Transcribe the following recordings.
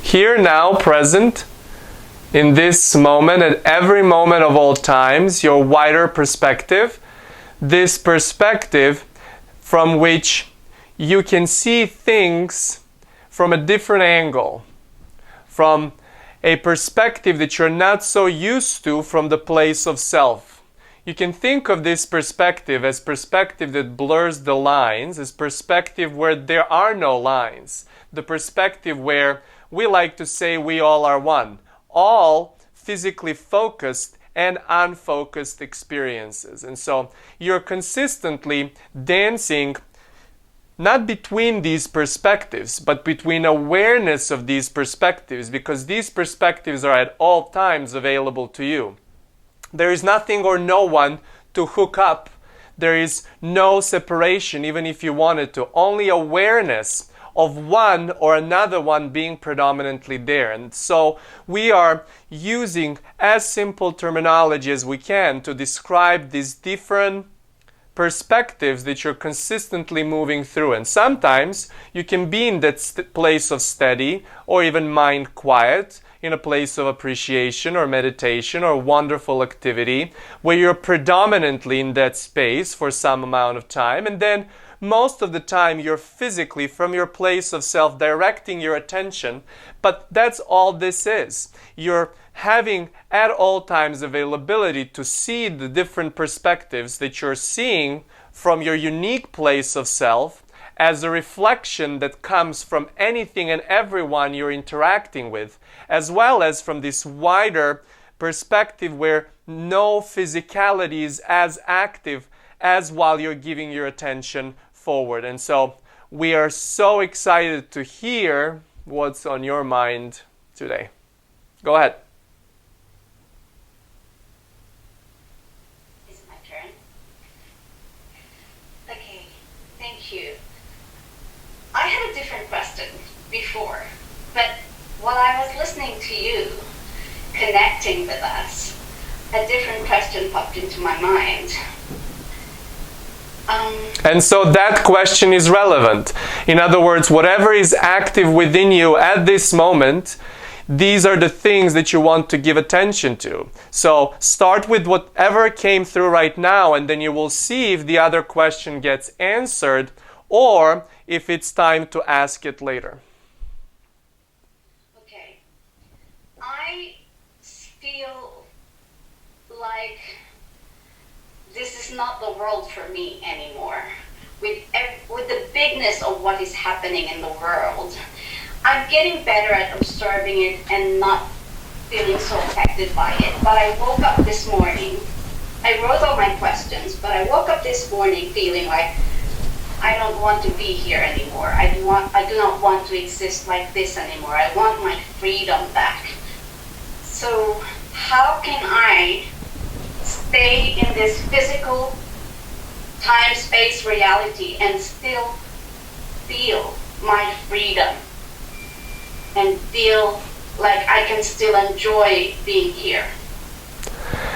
here, now, present, in this moment, at every moment of all times, your wider perspective, this perspective from which you can see things from a different angle, from a perspective that you're not so used to from the place of self. You can think of this perspective as perspective that blurs the lines, as perspective where there are no lines, the perspective where we like to say we all are one, all physically focused and unfocused experiences. And so you're consistently dancing not between these perspectives, but between awareness of these perspectives, because these perspectives are at all times available to you. There is nothing or no one to hook up. There is no separation, even if you wanted to. Only awareness of one or another one being predominantly there. And so we are using as simple terminology as we can to describe these different perspectives that you're consistently moving through. And sometimes you can be in that place of steady or even mind quiet, in a place of appreciation or meditation or wonderful activity, where you're predominantly in that space for some amount of time. And then most of the time you're physically from your place of self directing your attention, but that's all this is. You're having at all times availability to see the different perspectives that you're seeing from your unique place of self as a reflection that comes from anything and everyone you're interacting with, as well as from this wider perspective where no physicality is as active as while you're giving your attention forward. And so we are so excited to hear what's on your mind today. Go ahead. Is it my turn? Okay, thank you. I had a different question before, but while I was listening to you, connecting with us, a different question popped into my mind. And so that question is relevant. In other words, whatever is active within you at this moment, these are the things that you want to give attention to. So start with whatever came through right now, and then you will see if the other question gets answered or if it's time to ask it later. Okay. I feel like this is not the world for me anymore. With the bigness of what is happening in the world, I'm getting better at observing it and not feeling so affected by it. But I woke up this morning, I wrote all my questions, but I woke up this morning feeling like I don't want to be here anymore. I do not want to exist like this anymore. I want my freedom back. So how can I stay in this physical time-space reality and still feel my freedom and feel like I can still enjoy being here?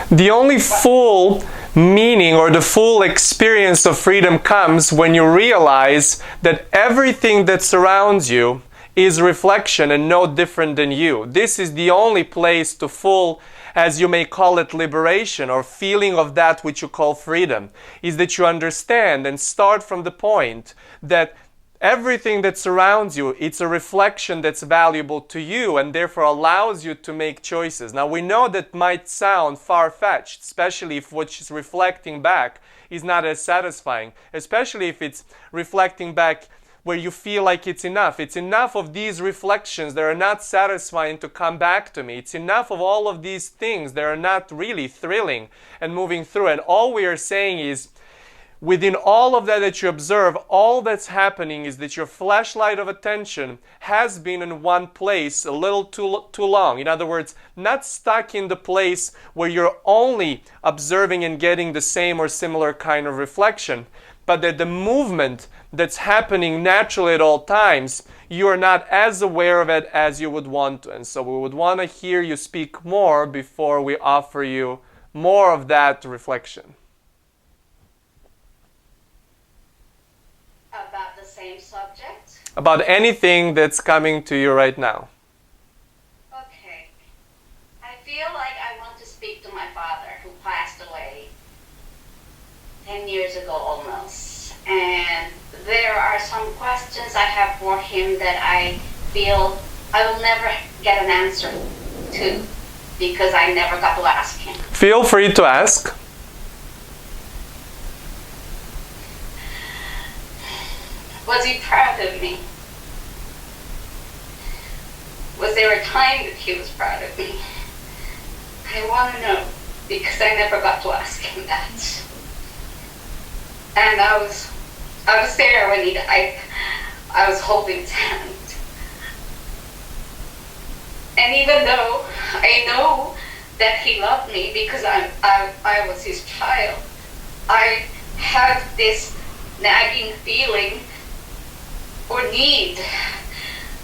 The only full meaning or the full experience of freedom comes when you realize that everything that surrounds you is reflection and no different than you. This is the only place to full, as you may call it, liberation or feeling of that which you call freedom, is that you understand and start from the point that everything that surrounds you, it's a reflection that's valuable to you and therefore allows you to make choices. Now we know that might sound far-fetched, especially if what's reflecting back is not as satisfying, especially if it's reflecting back where you feel like it's enough. It's enough of these reflections that are not satisfying to come back to me. It's enough of all of these things that are not really thrilling and moving through. And all we are saying is, within all of that you observe, all that's happening is that your flashlight of attention has been in one place a little too long. In other words, not stuck in the place where you're only observing and getting the same or similar kind of reflection, but that the movement that's happening naturally at all times, you are not as aware of it as you would want to. And so we would want to hear you speak more before we offer you more of that reflection. About the same subject? About anything that's coming to you right now. feel like I want to speak to my father, who passed away 10 years ago almost. And there are some questions I have for him that I feel I will never get an answer to because I never got to ask him. Feel free to ask. Was he proud of me? Was there a time that he was proud of me? I want to know because I never got to ask him that. And I was there when he died. I was holding his hand. And even though I know that he loved me because I was his child, I had this nagging feeling or need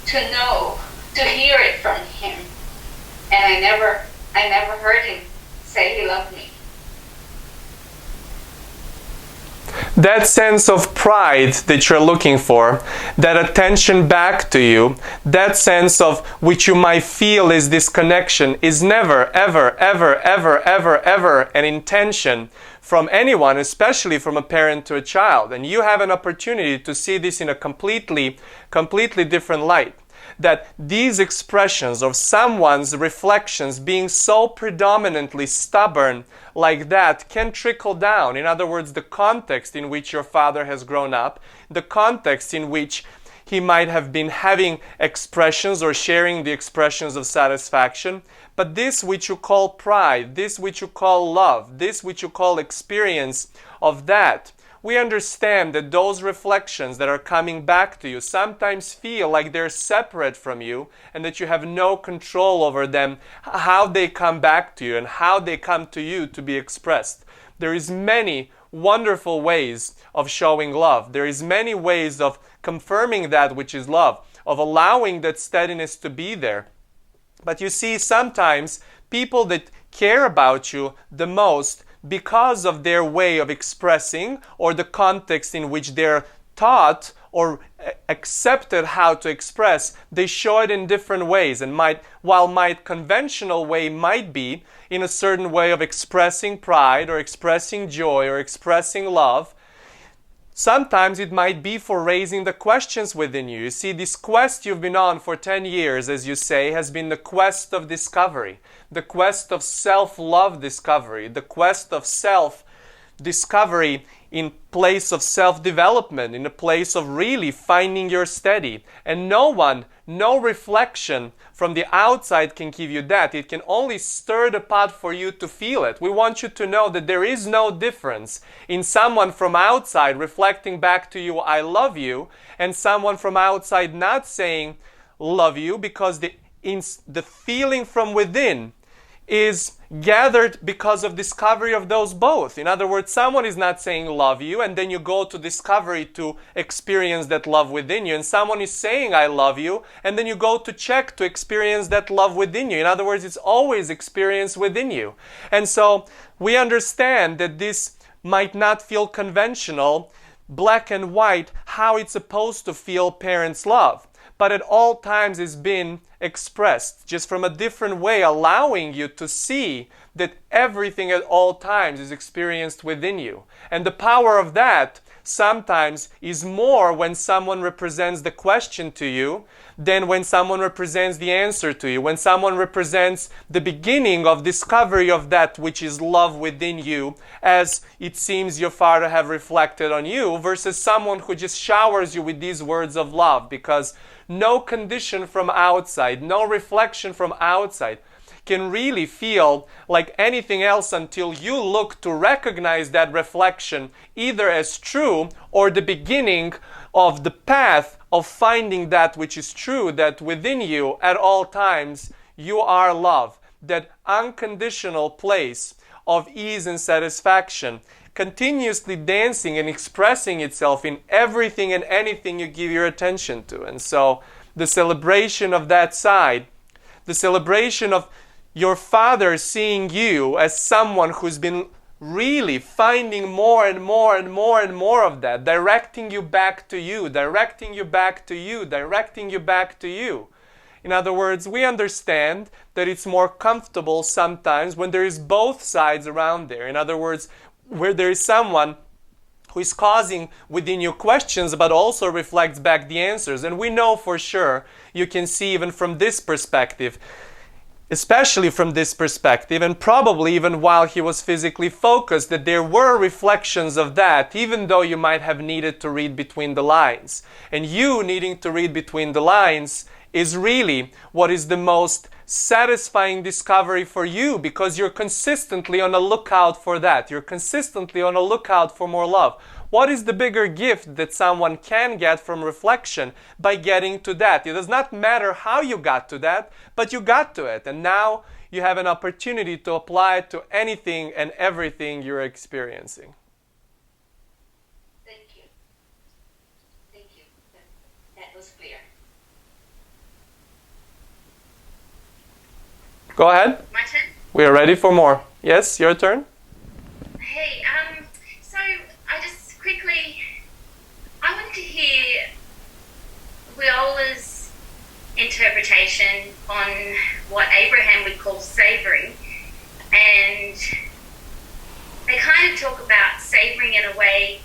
to know, to hear it from him. And I never heard him say he loved me. That sense of pride that you're looking for, that attention back to you, that sense of which you might feel is this connection, is never, ever, ever, ever, ever, ever an intention from anyone, especially from a parent to a child. And you have an opportunity to see this in a completely different light. That these expressions of someone's reflections being so predominantly stubborn like that can trickle down. In other words, the context in which your father has grown up, the context in which he might have been having expressions or sharing the expressions of satisfaction. But this which you call pride, this which you call love, this which you call experience of that, we understand that those reflections that are coming back to you sometimes feel like they're separate from you and that you have no control over them, how they come back to you and how they come to you to be expressed. There is many wonderful ways of showing love. There is many ways of confirming that which is love, of allowing that steadiness to be there. But you see, sometimes people that care about you the most, because of their way of expressing or the context in which they're taught or accepted how to express, they show it in different ways. And while my conventional way might be in a certain way of expressing pride or expressing joy or expressing love, sometimes it might be for raising the questions within you. You see, this quest you've been on for 10 years, as you say, has been the quest of discovery, the quest of self-love discovery, the quest of self-discovery in place of self-development, in a place of really finding your steady. And no reflection from the outside can give you that. It can only stir the pot for you to feel it. We want you to know that there is no difference in someone from outside reflecting back to you, I love you, and someone from outside not saying, love you, because the feeling from within is gathered because of discovery of those both. In other words, someone is not saying love you and then you go to discovery to experience that love within you, and someone is saying I love you and then you go to check to experience that love within you. In other words, it's always experienced within you. And so we understand that this might not feel conventional, black and white, how it's supposed to feel parents' love. But at all times it's been expressed just from a different way, allowing you to see that everything at all times is experienced within you. And the power of that sometimes is more when someone represents the question to you than when someone represents the answer to you, when someone represents the beginning of discovery of that which is love within you, as it seems your father have reflected on you, versus someone who just showers you with these words of love, because no condition from outside, no reflection from outside can really feel like anything else until you look to recognize that reflection either as true or the beginning of the path of finding that which is true, that within you at all times you are love, that unconditional place of ease and satisfaction, continuously dancing and expressing itself in everything and anything you give your attention to. And so the celebration of that side, the celebration of your father seeing you as someone who's been really finding more and more and more and more of that, directing you back to you, directing you back to you, directing you back to you, In other words, we understand that it's more comfortable sometimes when there is both sides around there. In other words, where there is someone who is causing within you questions but also reflects back the answers. And we know for sure, you can see even from this perspective, especially from this perspective, and probably even while he was physically focused, that there were reflections of that, even though you might have needed to read between the lines. And you needing to read between the lines is really what is the most satisfying discovery for you, because you're consistently on a lookout for that. You're consistently on a lookout for more love. What is the bigger gift that someone can get from reflection by getting to that? It does not matter how you got to that, but you got to it. And now you have an opportunity to apply it to anything and everything you're experiencing. Thank you. Thank you. That was clear. Go ahead. My turn? We are ready for more. Yes, your turn. Hey, so I just quickly, I wanted to hear Weola's interpretation on what Abraham would call savoring. And they kind of talk about savoring in a way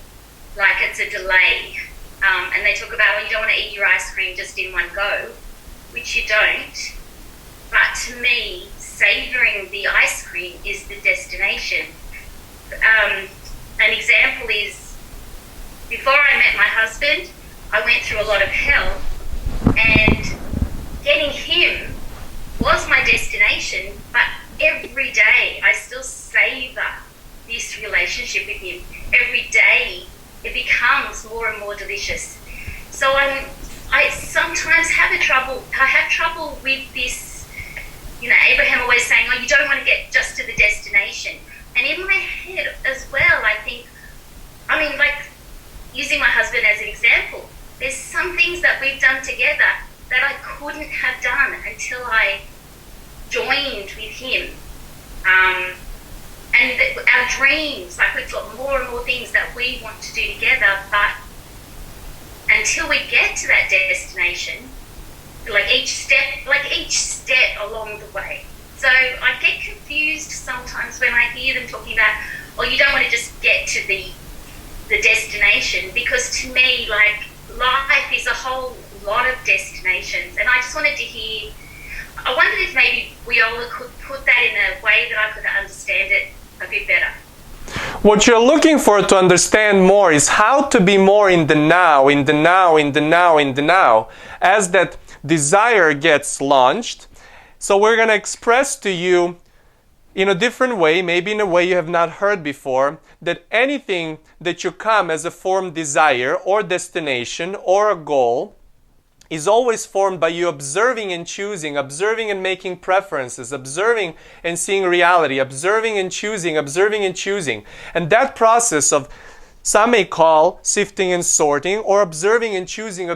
like it's a delay. And they talk about, well, you don't want to eat your ice cream just in one go, which you don't. But to me, savouring the ice cream is the destination. An example is, before I met my husband, I went through a lot of hell, and getting him was my destination, but every day I still savour this relationship with him. Every day it becomes more and more delicious. So I sometimes have trouble with this. You know, Abraham always saying, oh, you don't want to get just to the destination. And in my head as well, I think, like using my husband as an example, there's some things that we've done together that I couldn't have done until I joined with him. And our dreams, like we've got more and more things that we want to do together, but until we get to that destination, like each step along the way. So I get confused sometimes when I hear them talking about, oh, you don't want to just get to the destination, because to me, like, life is a whole lot of destinations. And I just wanted to hear, I wondered if maybe Weola could put that in a way that I could understand it a bit better. What you're looking for to understand more is how to be more in the now, in the now, in the now, in the now, as that desire gets launched. So we're going to express to you in a different way, maybe in a way you have not heard before, that anything that you come as a formed desire or destination or a goal is always formed by you observing and choosing, observing and making preferences, observing and seeing reality, observing and choosing, observing and choosing. And that process of, some may call sifting and sorting, or observing and choosing,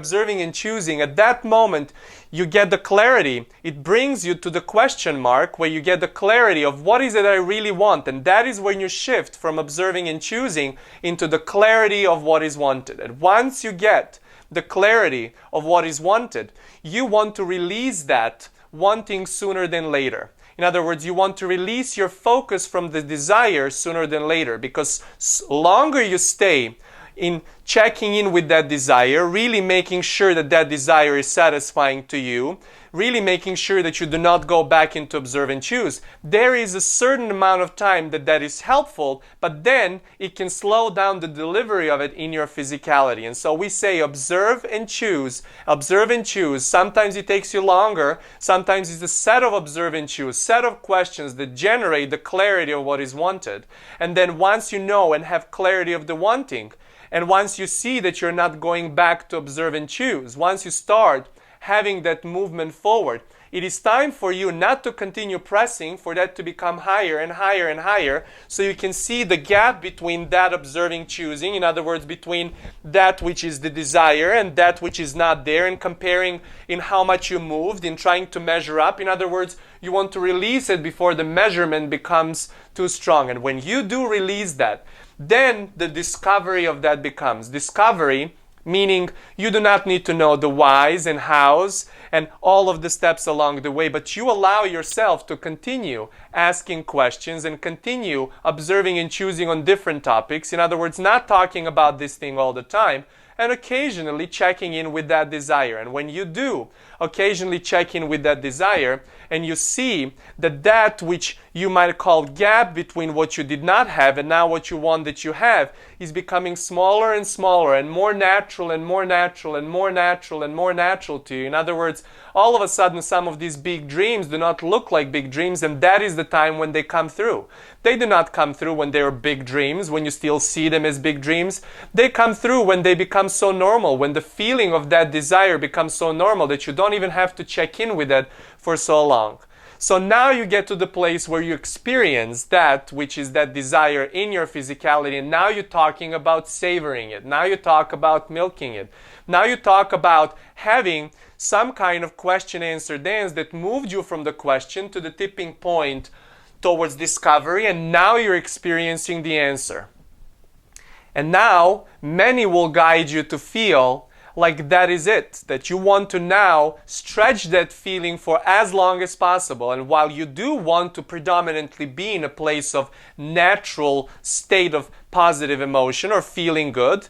at that moment you get the clarity. It brings you to the question mark where you get the clarity of what is it I really want. And that is when you shift from observing and choosing into the clarity of what is wanted. And once you get the clarity of what is wanted, you want to release that wanting sooner than later. In other words, you want to release your focus from the desire sooner than later, because longer you stay in checking in with that desire, really making sure that that desire is satisfying to you, really making sure that you do not go back into observe and choose. There is a certain amount of time that is helpful, but then it can slow down the delivery of it in your physicality. And so we say observe and choose, observe and choose. Sometimes it takes you longer. Sometimes it's a set of observe and choose, set of questions that generate the clarity of what is wanted. And then once you know and have clarity of the wanting, and once you see that you're not going back to observe and choose, once you start having that movement forward, it is time for you not to continue pressing for that to become higher and higher and higher, so you can see the gap between that observing choosing, in other words, between that which is the desire and that which is not there, and comparing in how much you moved, in trying to measure up. In other words, you want to release it before the measurement becomes too strong. And when you do release that, then the discovery of that becomes discovery, Meaning, you do not need to know the whys and hows and all of the steps along the way, but you allow yourself to continue asking questions and continue observing and choosing on different topics. In other words, not talking about this thing all the time, and occasionally checking in with that desire. And when you do occasionally check in with that desire, and you see that that which you might call gap between what you did not have and now what you want that you have is becoming smaller and smaller and more natural and more natural and more natural and more natural to you. In other words, all of a sudden some of these big dreams do not look like big dreams, and that is the time when they come through. They do not come through when they are big dreams, when you still see them as big dreams. They come through when they become so normal, when the feeling of that desire becomes so normal that you don't even have to check in with it for so long. So now you get to the place where you experience that which is that desire in your physicality, and now you're talking about savoring it. Now you talk about milking it. Now you talk about having some kind of question-answer dance that moved you from the question to the tipping point towards discovery, and now you're experiencing the answer. And now many will guide you to feel like that is it, that you want to now stretch that feeling for as long as possible. And while you do want to predominantly be in a place of natural state of positive emotion or feeling good,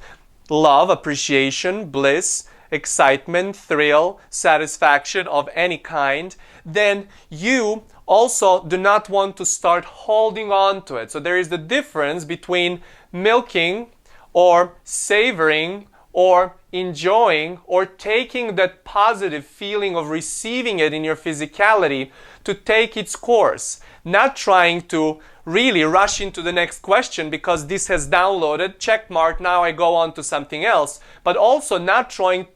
love, appreciation, bliss, excitement, thrill, satisfaction of any kind, then you also do not want to start holding on to it. So there is the difference between milking or savoring or enjoying or taking that positive feeling of receiving it in your physicality to take its course, not trying to really rush into the next question because this has downloaded, check mark, now I go on to something else, but also not trying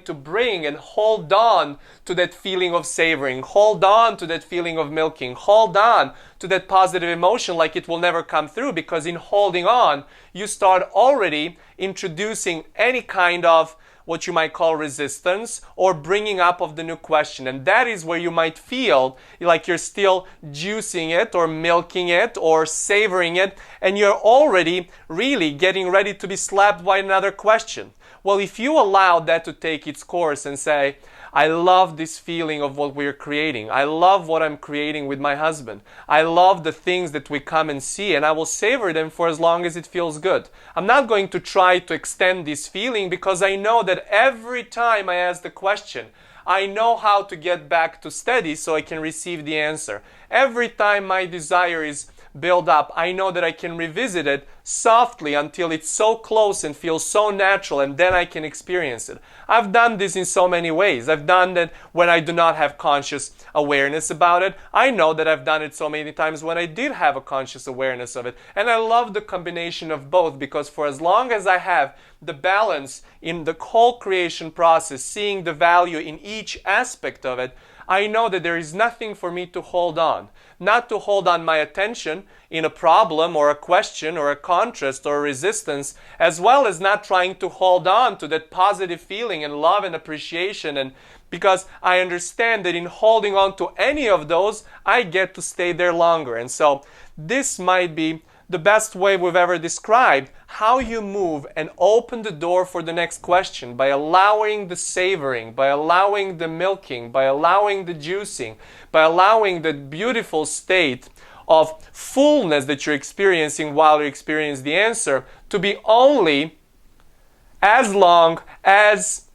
to bring and hold on to that feeling of savoring, hold on to that feeling of milking, hold on to that positive emotion like it will never come through, because in holding on, you start already introducing any kind of what you might call resistance or bringing up of the new question. And that is where you might feel like you're still juicing it or milking it or savoring it, and you're already really getting ready to be slapped by another question. Well, if you allow that to take its course and say, I love this feeling of what we're creating. I love what I'm creating with my husband. I love the things that we come and see, and I will savor them for as long as it feels good. I'm not going to try to extend this feeling because I know that every time I ask the question, I know how to get back to steady so I can receive the answer. Every time my desire is build up, I know that I can revisit it softly until it's so close and feels so natural, and then I can experience it. I've done this in so many ways. I've done that when I do not have conscious awareness about it. I know that I've done it so many times when I did have a conscious awareness of it. And I love the combination of both, because for as long as I have the balance in the whole creation process, seeing the value in each aspect of it, I know that there is nothing for me to hold on. Not to hold on my attention in a problem or a question or a contrast or a resistance, as well as not trying to hold on to that positive feeling and love and appreciation. And because I understand that in holding on to any of those, I get to stay there longer. And so this might be the best way we've ever described how you move and open the door for the next question by allowing the savoring, by allowing the milking, by allowing the juicing, by allowing the beautiful state of fullness that you're experiencing while you experience the answer to be only as long as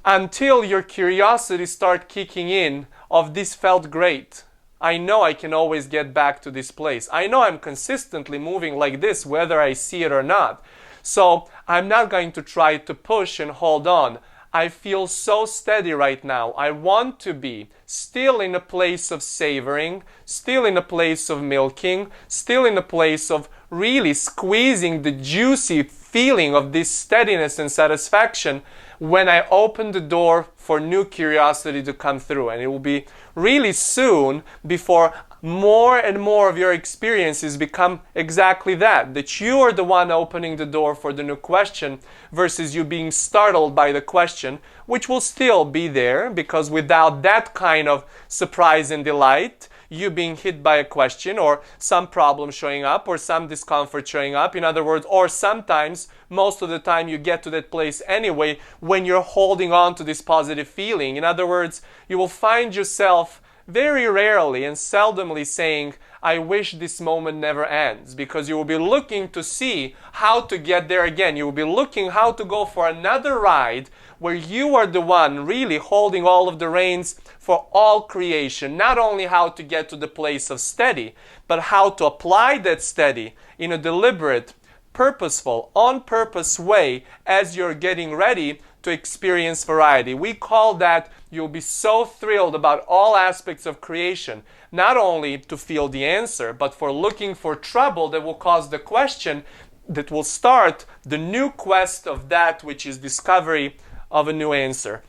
until your curiosity start kicking in of this felt great. I know I can always get back to this place. I know I'm consistently moving like this, whether I see it or not. So I'm not going to try to push and hold on. I feel so steady right now. I want to be still in a place of savoring, still in a place of milking, still in a place of really squeezing the juicy feeling of this steadiness and satisfaction when I open the door for new curiosity to come through. And it will be really soon before more and more of your experiences become exactly that you are the one opening the door for the new question versus you being startled by the question, which will still be there, because without that kind of surprise and delight, you being hit by a question or some problem showing up or some discomfort showing up. In other words, or sometimes, most of the time, you get to that place anyway when you're holding on to this positive feeling. In other words, you will find yourself very rarely and seldomly saying, I wish this moment never ends, because you will be looking to see how to get there again. You will be looking how to go for another ride where you are the one really holding all of the reins for all creation. Not only how to get to the place of steady, but how to apply that steady in a deliberate, purposeful, on-purpose way as you're getting ready to experience variety. We call that you'll be so thrilled about all aspects of creation, not only to feel the answer, but for looking for trouble that will cause the question that will start the new quest of that which is discovery of a new answer.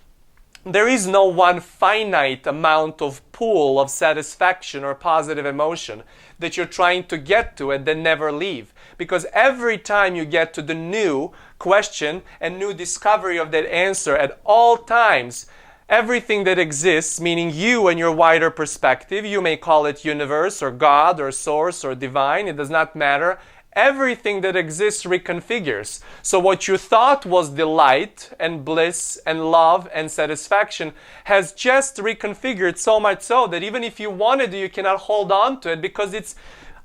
There is no one finite amount of pool of satisfaction or positive emotion that you're trying to get to and then never leave. Because every time you get to the new question and new discovery of that answer at all times, everything that exists, meaning you and your wider perspective, you may call it universe or God or source or divine, it does not matter. Everything that exists reconfigures. So what you thought was delight and bliss and love and satisfaction has just reconfigured, so much so that even if you wanted to, you cannot hold on to it because it's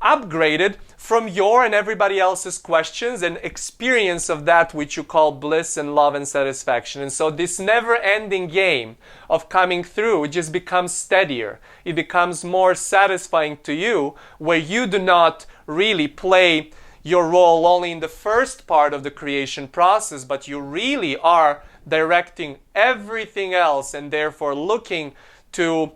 upgraded from your and everybody else's questions and experience of that which you call bliss and love and satisfaction. And so this never-ending game of coming through just becomes steadier. It becomes more satisfying to you, where you do not really play your role only in the first part of the creation process, but you really are directing everything else and therefore looking to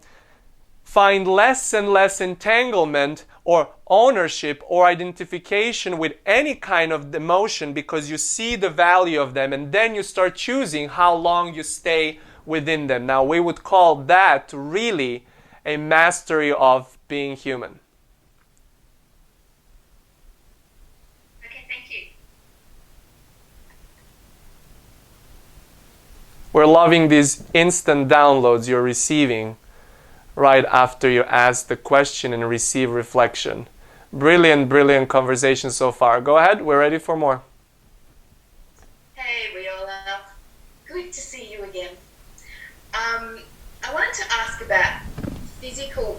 find less and less entanglement or ownership or identification with any kind of emotion, because you see the value of them and then you start choosing how long you stay within them. Now, we would call that really a mastery of being human. Okay, thank you. We're loving these instant downloads you're receiving right after you ask the question and receive reflection. Brilliant, brilliant conversation so far. Go ahead, we're ready for more. Hey, Weola. Good to see you again. I wanted to ask about physical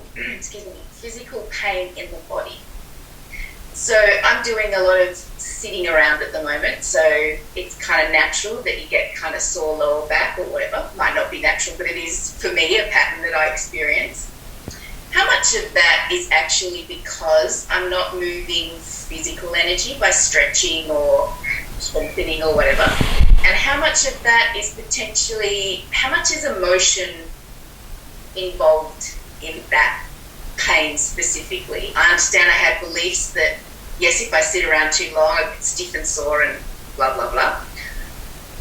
pain in the body. So I'm doing a lot of sitting around at the moment, so it's kind of natural that you get kind of sore lower back or whatever. Might not be natural, but it is, for me, a pattern that I experience. How much of that is actually because I'm not moving physical energy by stretching or strengthening or whatever? And how much of that is how much is emotion involved in that pain specifically? I understand I had beliefs that, yes, if I sit around too long, I get stiff and sore and blah, blah, blah.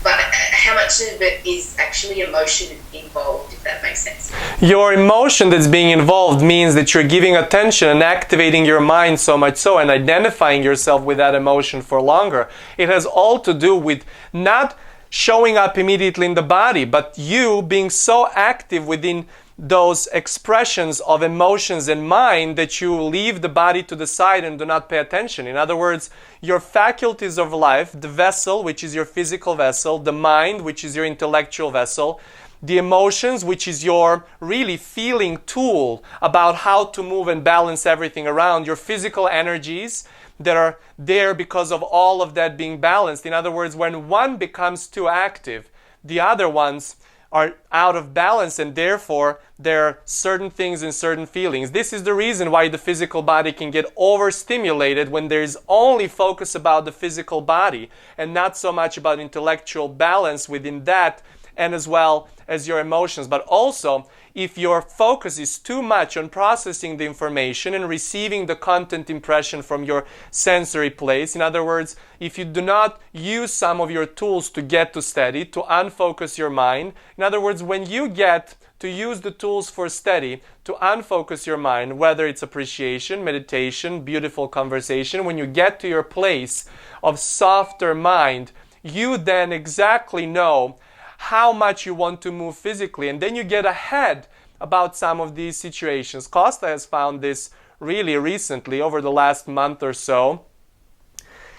But how much of it is actually emotion involved, if that makes sense? Your emotion that's being involved means that you're giving attention and activating your mind so much so and identifying yourself with that emotion for longer. It has all to do with not showing up immediately in the body, but you being so active within those expressions of emotions and mind that you leave the body to the side and do not pay attention. In other words, your faculties of life, the vessel, which is your physical vessel, the mind, which is your intellectual vessel, the emotions, which is your really feeling tool about how to move and balance everything around, your physical energies that are there because of all of that being balanced. In other words, when one becomes too active, the other ones are out of balance, and therefore there are certain things and certain feelings. This is the reason why the physical body can get overstimulated when there's only focus about the physical body and not so much about intellectual balance within that, and as well as your emotions. But also, if your focus is too much on processing the information and receiving the content impression from your sensory place, in other words, if you do not use some of your tools to get to steady, to unfocus your mind, in other words, when you get to use the tools for steady, to unfocus your mind, whether it's appreciation, meditation, beautiful conversation, when you get to your place of softer mind, you then exactly know how much you want to move physically, and then you get ahead about some of these situations. Kosta has found this really recently, over the last month or so.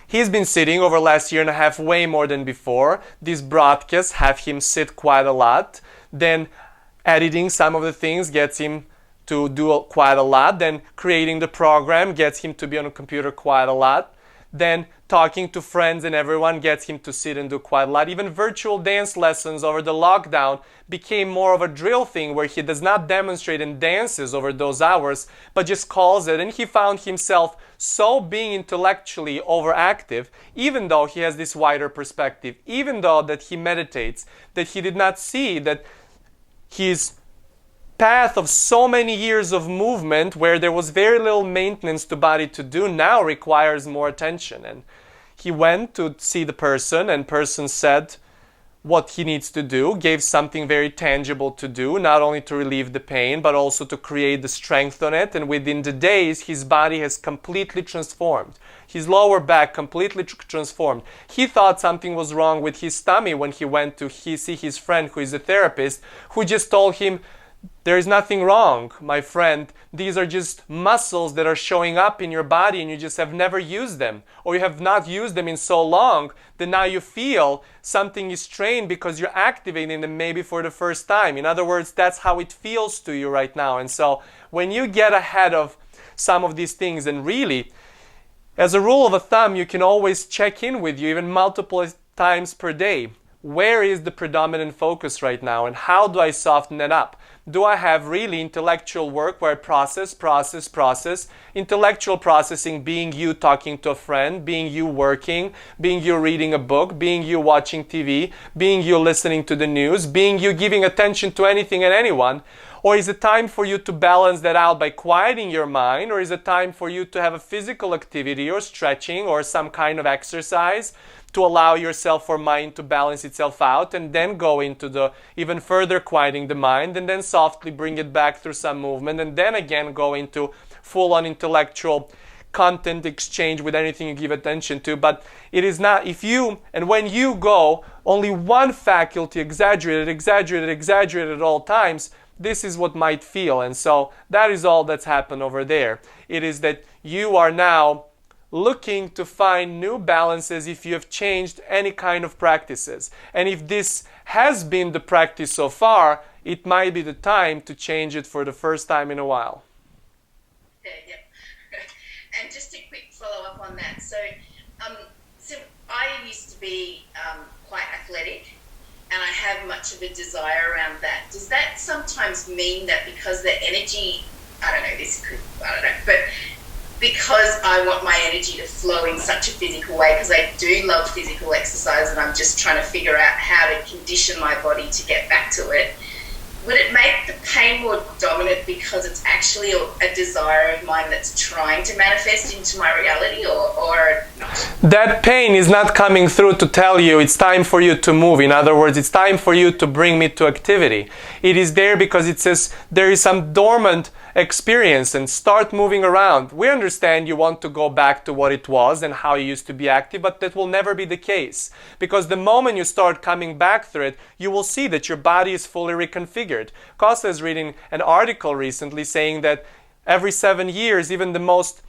He's been sitting over the last year and a half way more than before. These broadcasts have him sit quite a lot. Then editing some of the things gets him to do quite a lot. Then creating the program gets him to be on a computer quite a lot. Then talking to friends and everyone gets him to sit and do quite a lot. Even virtual dance lessons over the lockdown became more of a drill thing where he does not demonstrate and dances over those hours, but just calls it. And he found himself so being intellectually overactive, even though he has this wider perspective, even though that he meditates, that he did not see that his path of so many years of movement where there was very little maintenance to body to do now requires more attention. And he went to see the person, and person said what he needs to do, gave something very tangible to do, not only to relieve the pain but also to create the strength on it. And within the days his body has completely transformed, his lower back completely transformed. He thought something was wrong with his tummy when he went to see his friend who is a therapist, who just told him, there is nothing wrong, my friend. These are just muscles that are showing up in your body and you just have never used them. Or you have not used them in so long that now you feel something is strained because you're activating them maybe for the first time. In other words, that's how it feels to you right now. And so when you get ahead of some of these things, and really, as a rule of thumb, you can always check in with you even multiple times per day. Where is the predominant focus right now, and how do I soften it up? Do I have really intellectual work where I process? Intellectual processing being you talking to a friend, being you working, being you reading a book, being you watching TV, being you listening to the news, being you giving attention to anything and anyone? Or is it time for you to balance that out by quieting your mind? Or is it time for you to have a physical activity or stretching or some kind of exercise to allow yourself or mind to balance itself out, and then go into the even further quieting the mind, and then softly bring it back through some movement, and then again go into full-on intellectual content exchange with anything you give attention to. But it is not, if you, and when you go, only one faculty exaggerated at all times, this is what might feel. And so that is all that's happened over there. It is that you are now looking to find new balances if you have changed any kind of practices. And if this has been the practice so far, it might be the time to change it for the first time in a while. Yeah. And just a quick follow-up on that. So I used to be quite athletic, and I have much of a desire around that. Does that sometimes mean that because the energy, but because I want my energy to flow in such a physical way, because I do love physical exercise and I'm just trying to figure out how to condition my body to get back to it, would it make the pain more dominant because it's actually a desire of mine that's trying to manifest into my reality, or not? That pain is not coming through to tell you it's time for you to move. In other words, it's time for you to bring me to activity. It is there because it says there is some dormant experience and start moving around. We understand you want to go back to what it was and how you used to be active, but that will never be the case, because the moment you start coming back through it, you will see that your body is fully reconfigured. Kosta is reading an article recently saying that every 7 years, even the most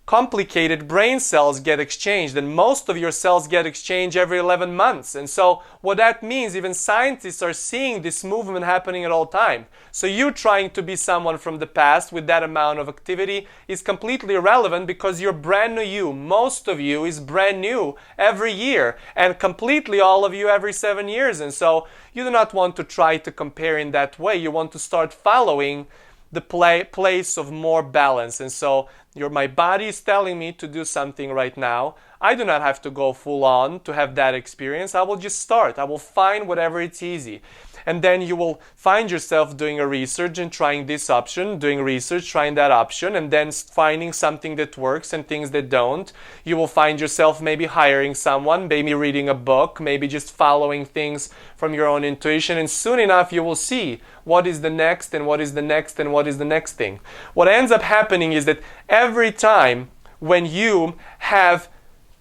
complicated brain cells get exchanged, and most of your cells get exchanged every 11 months. And so what that means, even scientists are seeing this movement happening at all time. So you trying to be someone from the past with that amount of activity is completely irrelevant, because you're brand new you. Most of you is brand new every year, and completely all of you every 7 years. And so you do not want to try to compare in that way. You want to start following the place of more balance. And so my body is telling me to do something right now. I do not have to go full on to have that experience. I will just start. I will find whatever it's easy. And then you will find yourself doing a research and trying this option, doing research, trying that option, and then finding something that works and things that don't. You will find yourself maybe hiring someone, maybe reading a book, maybe just following things from your own intuition. And soon enough, you will see what is the next and what is the next and what is the next thing. What ends up happening is that every time when you have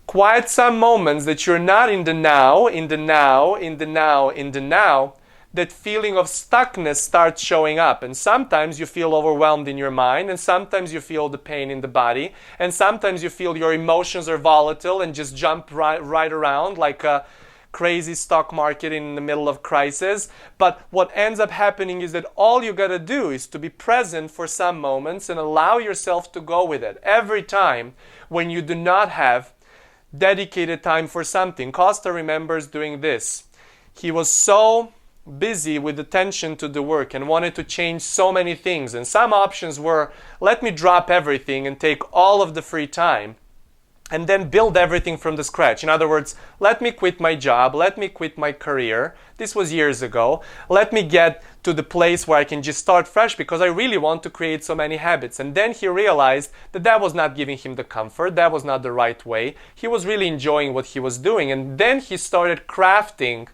quite some moments that you're not in the now, that feeling of stuckness starts showing up. And sometimes you feel overwhelmed in your mind, and sometimes you feel the pain in the body, and sometimes you feel your emotions are volatile and just jump right around like a crazy stock market in the middle of crisis. But what ends up happening is that all you gotta do is to be present for some moments and allow yourself to go with it. Every time when you do not have dedicated time for something. Kosta remembers doing this. He was so busy with attention to the work and wanted to change so many things. And some options were, let me drop everything and take all of the free time and then build everything from the scratch. In other words, let me quit my job, let me quit my career. This was years ago. Let me get to the place where I can just start fresh because I really want to create so many habits. And then he realized that that was not giving him the comfort, that was not the right way. He was really enjoying what he was doing. And then he started crafting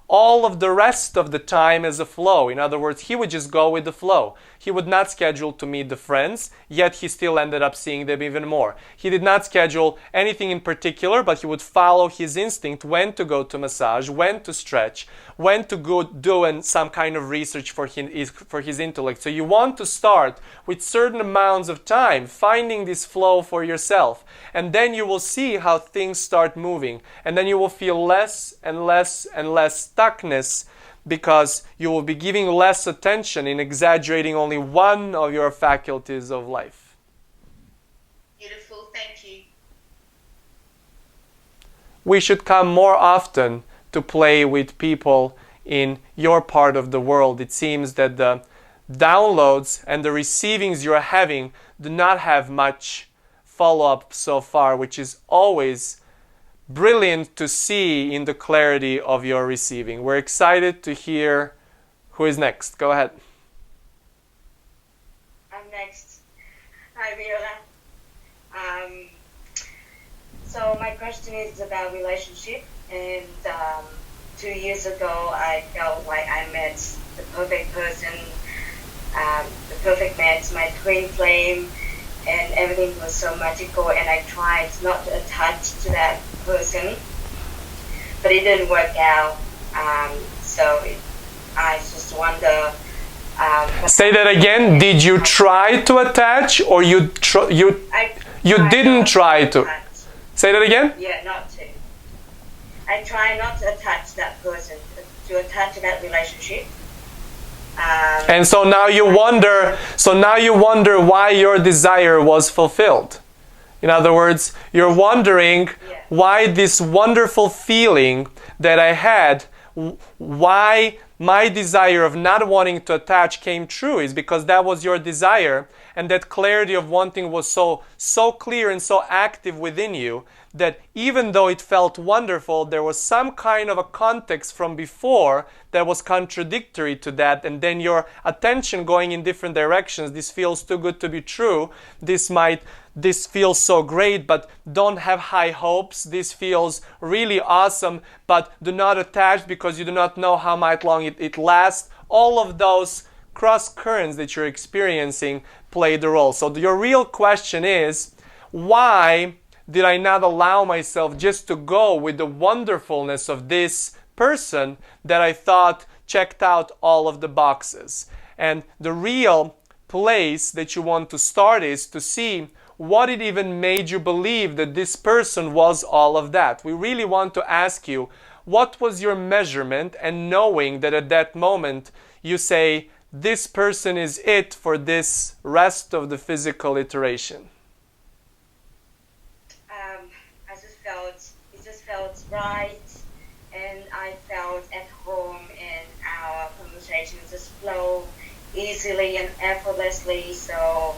all of the rest of the time as a flow. In other words, he would just go with the flow. He would not schedule to meet the friends, yet he still ended up seeing them even more. He did not schedule anything in particular, but he would follow his instinct when to go to massage, when to stretch, when to go do some kind of research for his intellect. So you want to start with certain amounts of time, finding this flow for yourself. And then you will see how things start moving. And then you will feel less and less and less stuckness because you will be giving less attention in exaggerating only one of your faculties of life. Beautiful, thank you. We should come more often to play with people in your part of the world. It seems that the downloads and the receivings you're having do not have much follow-up so far, which is always brilliant to see in the clarity of your receiving. We're excited to hear who is next. Go ahead. I'm next. Hi, Weola. So my question is about relationship. And 2 years ago, I felt like I met the perfect person, the perfect match, my twin flame, and everything was so magical. And I tried not to attach to that person, but it didn't work out. I just wonder. Say that again. Did you try to attach, or you didn't try to? Attach. Say that again. Yeah, not to. I try not to attach that person, to attach to that relationship. And so now you wonder. So now you wonder why your desire was fulfilled. In other words, you're wondering why this wonderful feeling that I had, why my desire of not wanting to attach came true, is because that was your desire, and that clarity of wanting was so clear and so active within you that even though it felt wonderful, there was some kind of a context from before that was contradictory to that, and then your attention going in different directions. This feels too good to be true. This feels so great, but don't have high hopes. This feels really awesome, but do not attach because you do not know how much long it lasts. All of those cross currents that you're experiencing play the role. So your real question is, why did I not allow myself just to go with the wonderfulness of this person that I thought checked out all of the boxes? And the real place that you want to start is to see what it even made you believe that this person was all of that. We really want to ask you, what was your measurement, and knowing that at that moment you say, this person is it for this rest of the physical iteration. It just felt right, and I felt at home, and our conversations just flow easily and effortlessly. So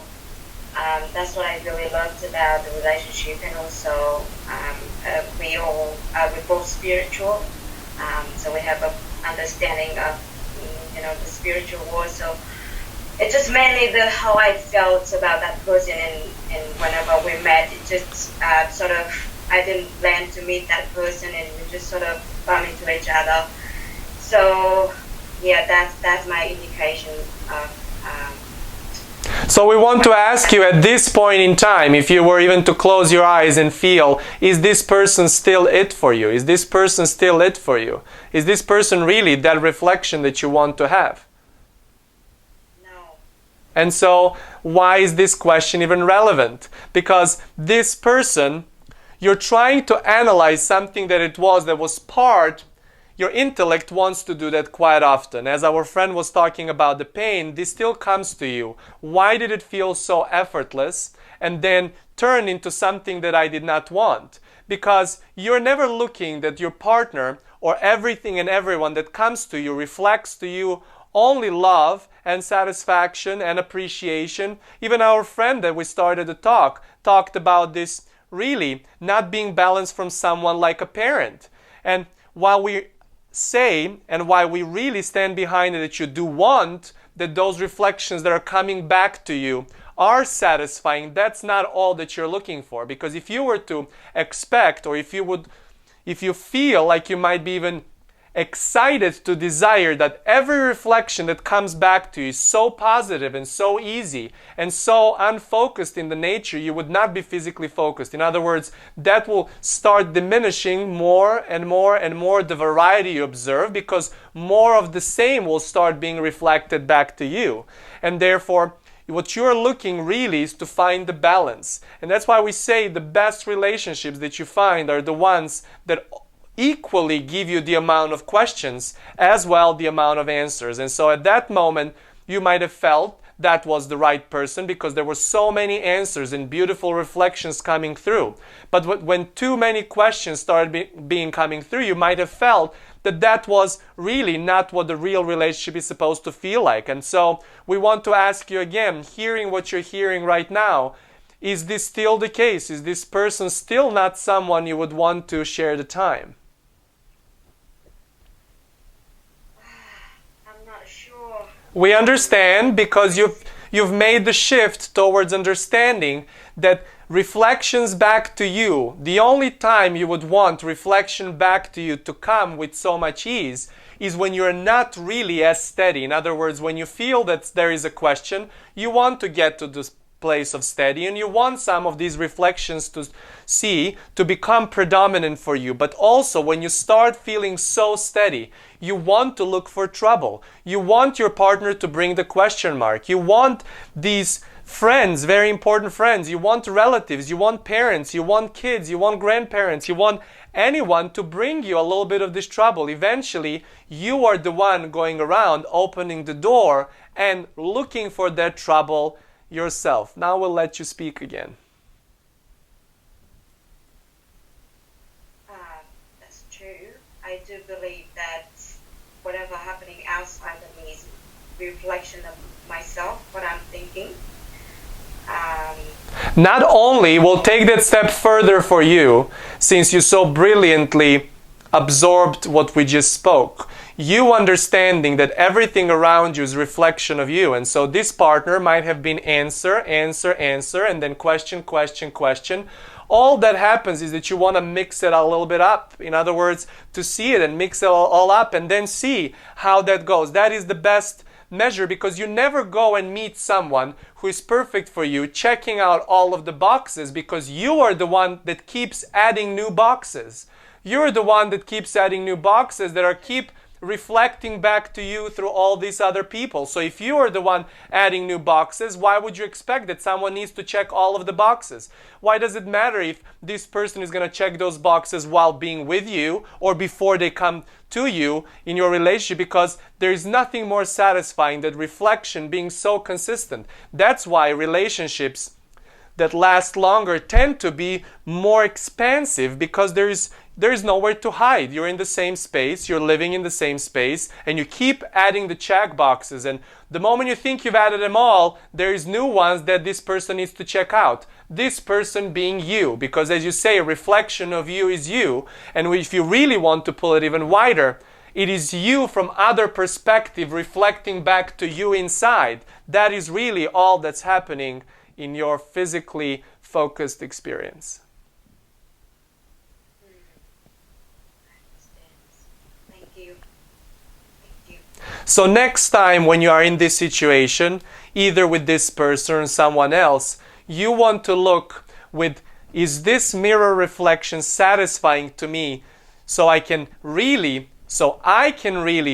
that's what I really loved about the relationship. And also we're both spiritual, so we have an understanding of the spiritual world. So it's just mainly how I felt about that person, and whenever we met, it just sort of, I didn't plan to meet that person, and we just sort of bump into each other. So yeah, that's my indication of So we want to ask you at this point in time, if you were even to close your eyes and feel, is this person still it for you? Is this person still it for you? Is this person really that reflection that you want to have? No. And so why is this question even relevant? Because this person, you're trying to analyze something that was part. Your intellect wants to do that quite often. As our friend was talking about the pain, this still comes to you. Why did it feel so effortless and then turn into something that I did not want? Because you're never looking that your partner or everything and everyone that comes to you reflects to you only love and satisfaction and appreciation. Even our friend that we started to talked about this really not being balanced from someone like a parent. And while we say and why we really stand behind it, that you do want that those reflections that are coming back to you are satisfying, that's not all that you're looking for. Because if you were to expect, or if you feel like you might be even excited to desire that every reflection that comes back to you is so positive and so easy and so unfocused in the nature, you would not be physically focused. In other words, that will start diminishing more and more and more the variety you observe, because more of the same will start being reflected back to you. And therefore, what you're looking really is to find the balance. And that's why we say the best relationships that you find are the ones that equally give you the amount of questions as well the amount of answers. And so at that moment you might have felt that was the right person because there were so many answers and beautiful reflections coming through. But when too many questions started being coming through, you might have felt that that was really not what the real relationship is supposed to feel like. And so we want to ask you again, hearing what you're hearing right now, is this still the case? Is this person still not someone you would want to share the time? We understand, because you've made the shift towards understanding that reflections back to you, the only time you would want reflection back to you to come with so much ease is when you're not really as steady. In other words, when you feel that there is a question, you want to get to this place of steady, and you want some of these reflections to become predominant for you. But also when you start feeling so steady, you want to look for trouble. You want your partner to bring the question mark. You want these friends, very important friends. You want relatives. You want parents. You want kids. You want grandparents. You want anyone to bring you a little bit of this trouble. Eventually, you are the one going around opening the door and looking for that trouble yourself. Now we'll let you speak again. That's true. I do believe that whatever happening outside of me is a reflection of myself, what I'm thinking. Not only, we'll take that step further for you, since you so brilliantly absorbed what we just spoke. You understanding that everything around you is reflection of you. And so this partner might have been answer, and then question. All that happens is that you want to mix it a little bit up. In other words, to see it and mix it all up and then see how that goes. That is the best measure, because you never go and meet someone who is perfect for you, checking out all of the boxes, because you are the one that keeps adding new boxes. You're the one that keeps adding new boxes that keep reflecting back to you through all these other people. So if you are the one adding new boxes, why would you expect that someone needs to check all of the boxes? Why does it matter if this person is going to check those boxes while being with you or before they come to you in your relationship? Because there is nothing more satisfying than reflection being so consistent. That's why relationships that last longer tend to be more expansive, because there is nowhere to hide. You're in the same space, you're living in the same space, and you keep adding the check boxes. And the moment you think you've added them all, there is new ones that this person needs to check out. This person being you, because as you say, a reflection of you is you. And if you really want to pull it even wider, it is you from other perspective reflecting back to you inside. That is really all that's happening in your physically focused experience. Thank you. So next time when you are in this situation, either with this person or someone else. You want to look with, is this mirror reflection satisfying to me, so I can really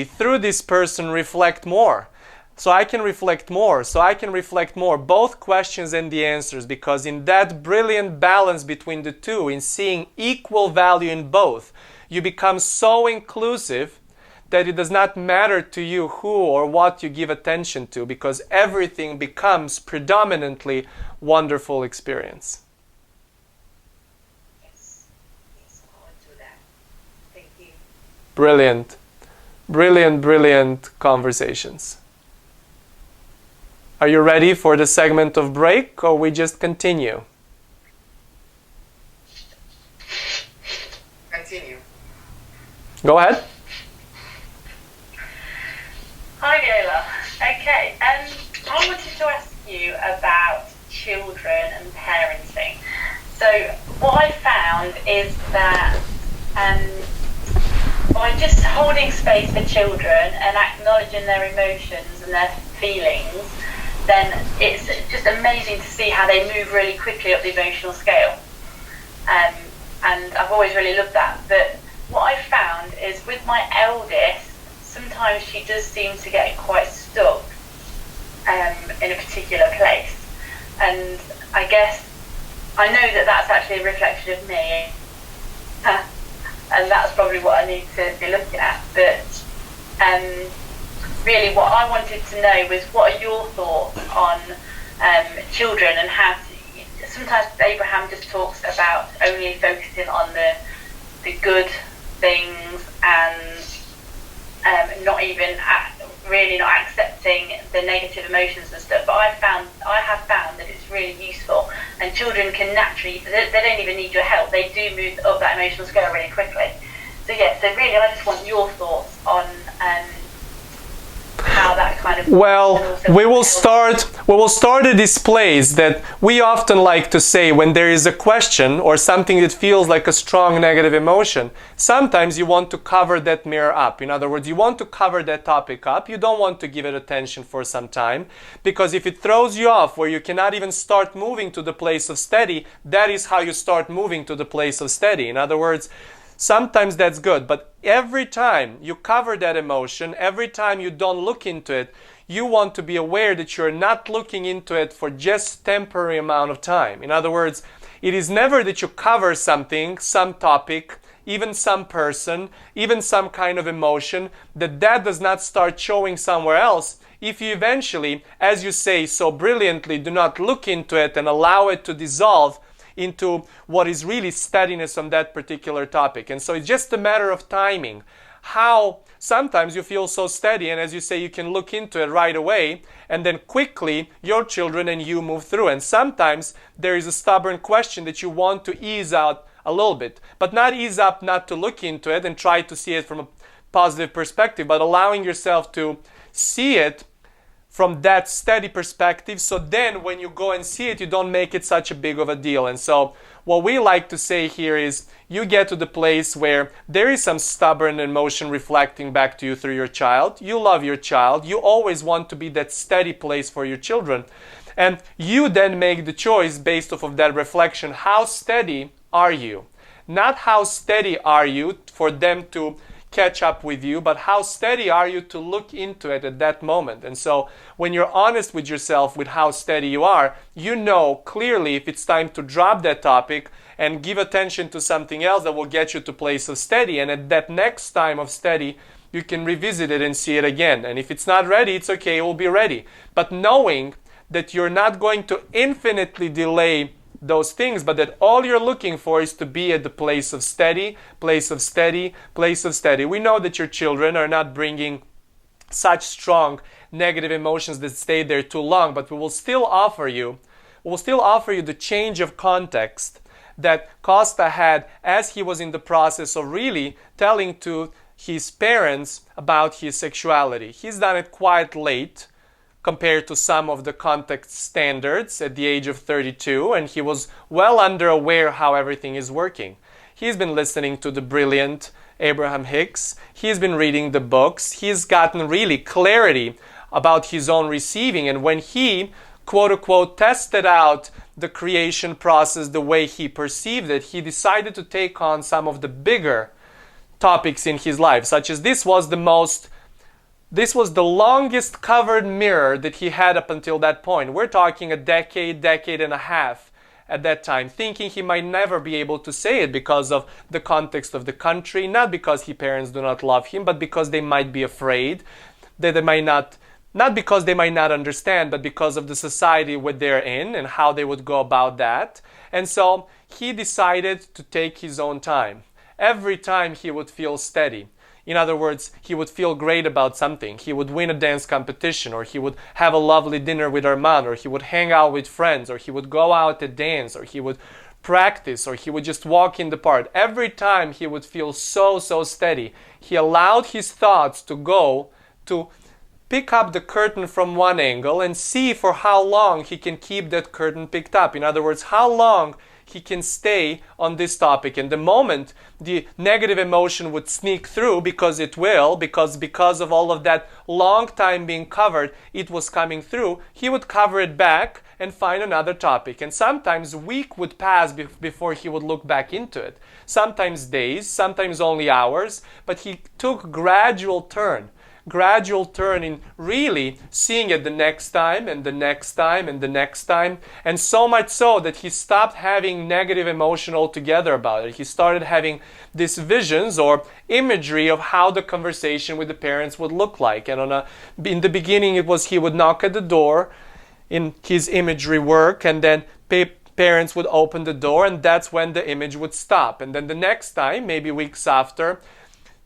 through this person reflect more. So I can reflect more, both questions and the answers, because in that brilliant balance between the two, in seeing equal value in both, you become so inclusive that it does not matter to you who or what you give attention to, because everything becomes predominantly wonderful experience. Yes, I will do that. Thank you. Brilliant. Brilliant conversations. Are you ready for the segment of break, or we just continue? Continue. Go ahead. Hi Weola. Okay, I wanted to ask you about children and parenting. So what I found is that by just holding space for children and acknowledging their emotions and their feelings, then it's just amazing to see how they move really quickly up the emotional scale. And I've always really loved that. But what I found is with my eldest, sometimes she does seem to get quite stuck in a particular place. And I guess I know that that's actually a reflection of me. And that's probably what I need to be looking at. But really what I wanted to know was, what are your thoughts on children and how to, sometimes Abraham just talks about only focusing on the good things and not even really not accepting the negative emotions and stuff. But I have found that it's really useful, and children can naturally, they don't even need your help, they do move up that emotional scale really quickly. So yeah, so really I just want your thoughts on how that kind of... Well, we will start a displays that we often like to say when there is a question or something that feels like a strong negative emotion. Sometimes you want to cover that mirror up. In other words, you want to cover that topic up. You don't want to give it attention for some time, because if it throws you off where you cannot even start moving to the place of steady, that is how you start moving to the place of steady. In other words, sometimes that's good, but every time you cover that emotion, every time you don't look into it, you want to be aware that you're not looking into it for just temporary amount of time. In other words, it is never that you cover something, some topic, even some person, even some kind of emotion, that does not start showing somewhere else. If you eventually, as you say so brilliantly, do not look into it and allow it to dissolve into what is really steadiness on that particular topic. And so it's just a matter of timing. How sometimes you feel so steady, and as you say, you can look into it right away, and then quickly your children and you move through. And sometimes there is a stubborn question that you want to ease out a little bit, but not ease up, not to look into it and try to see it from a positive perspective, but allowing yourself to see it from that steady perspective, so then when you go and see it, you don't make it such a big of a deal. And so what we like to say here is, you get to the place where there is some stubborn emotion reflecting back to you through your child. You love your child. You always want to be that steady place for your children. And you then make the choice based off of that reflection. How steady are you? Not how steady are you for them to catch up with you, but how steady are you to look into it at that moment. And so when you're honest with yourself with how steady you are, you know clearly if it's time to drop that topic and give attention to something else that will get you to place of steady. And at that next time of steady, you can revisit it and see it again. And if it's not ready, it's okay, it will be ready. But knowing that you're not going to infinitely delay those things, but that all you're looking for is to be at the place of steady, place of steady, place of steady. We know that your children are not bringing such strong negative emotions that stay there too long, but we will still offer you the change of context that Kosta had as he was in the process of really telling to his parents about his sexuality. He's done it quite late compared to some of the context standards at the age of 32, and he was well aware how everything is working. He's been listening to the brilliant Abraham Hicks. He's been reading the books. He's gotten really clarity about his own receiving. And when he, quote unquote, tested out the creation process the way he perceived it, he decided to take on some of the bigger topics in his life, such as this was the longest covered mirror that he had up until that point. We're talking a decade and a half at that time, thinking he might never be able to say it because of the context of the country, not because his parents do not love him, but because they might be afraid, that they might not because they might not understand, but because of the society what they're in and how they would go about that. And so he decided to take his own time. Every time he would feel steady. In other words, he would feel great about something. He would win a dance competition, or he would have a lovely dinner with Armand, or he would hang out with friends, or he would go out to dance, or he would practice, or he would just walk in the park. Every time he would feel so steady. He allowed his thoughts to go to pick up the curtain from one angle and see for how long he can keep that curtain picked up. In other words, how long he can stay on this topic. And the moment the negative emotion would sneak through, because it will, because of all of that long time being covered, it was coming through, he would cover it back and find another topic. And sometimes a week would pass before he would look back into it. Sometimes days, sometimes only hours, but he took gradual turn in really seeing it the next time and the next time and the next time, and so much so that he stopped having negative emotion altogether about it. He started having these visions or imagery of how the conversation with the parents would look like. And in the beginning it was he would knock at the door in his imagery work, and then parents would open the door, and that's when the image would stop. And then the next time, maybe weeks after,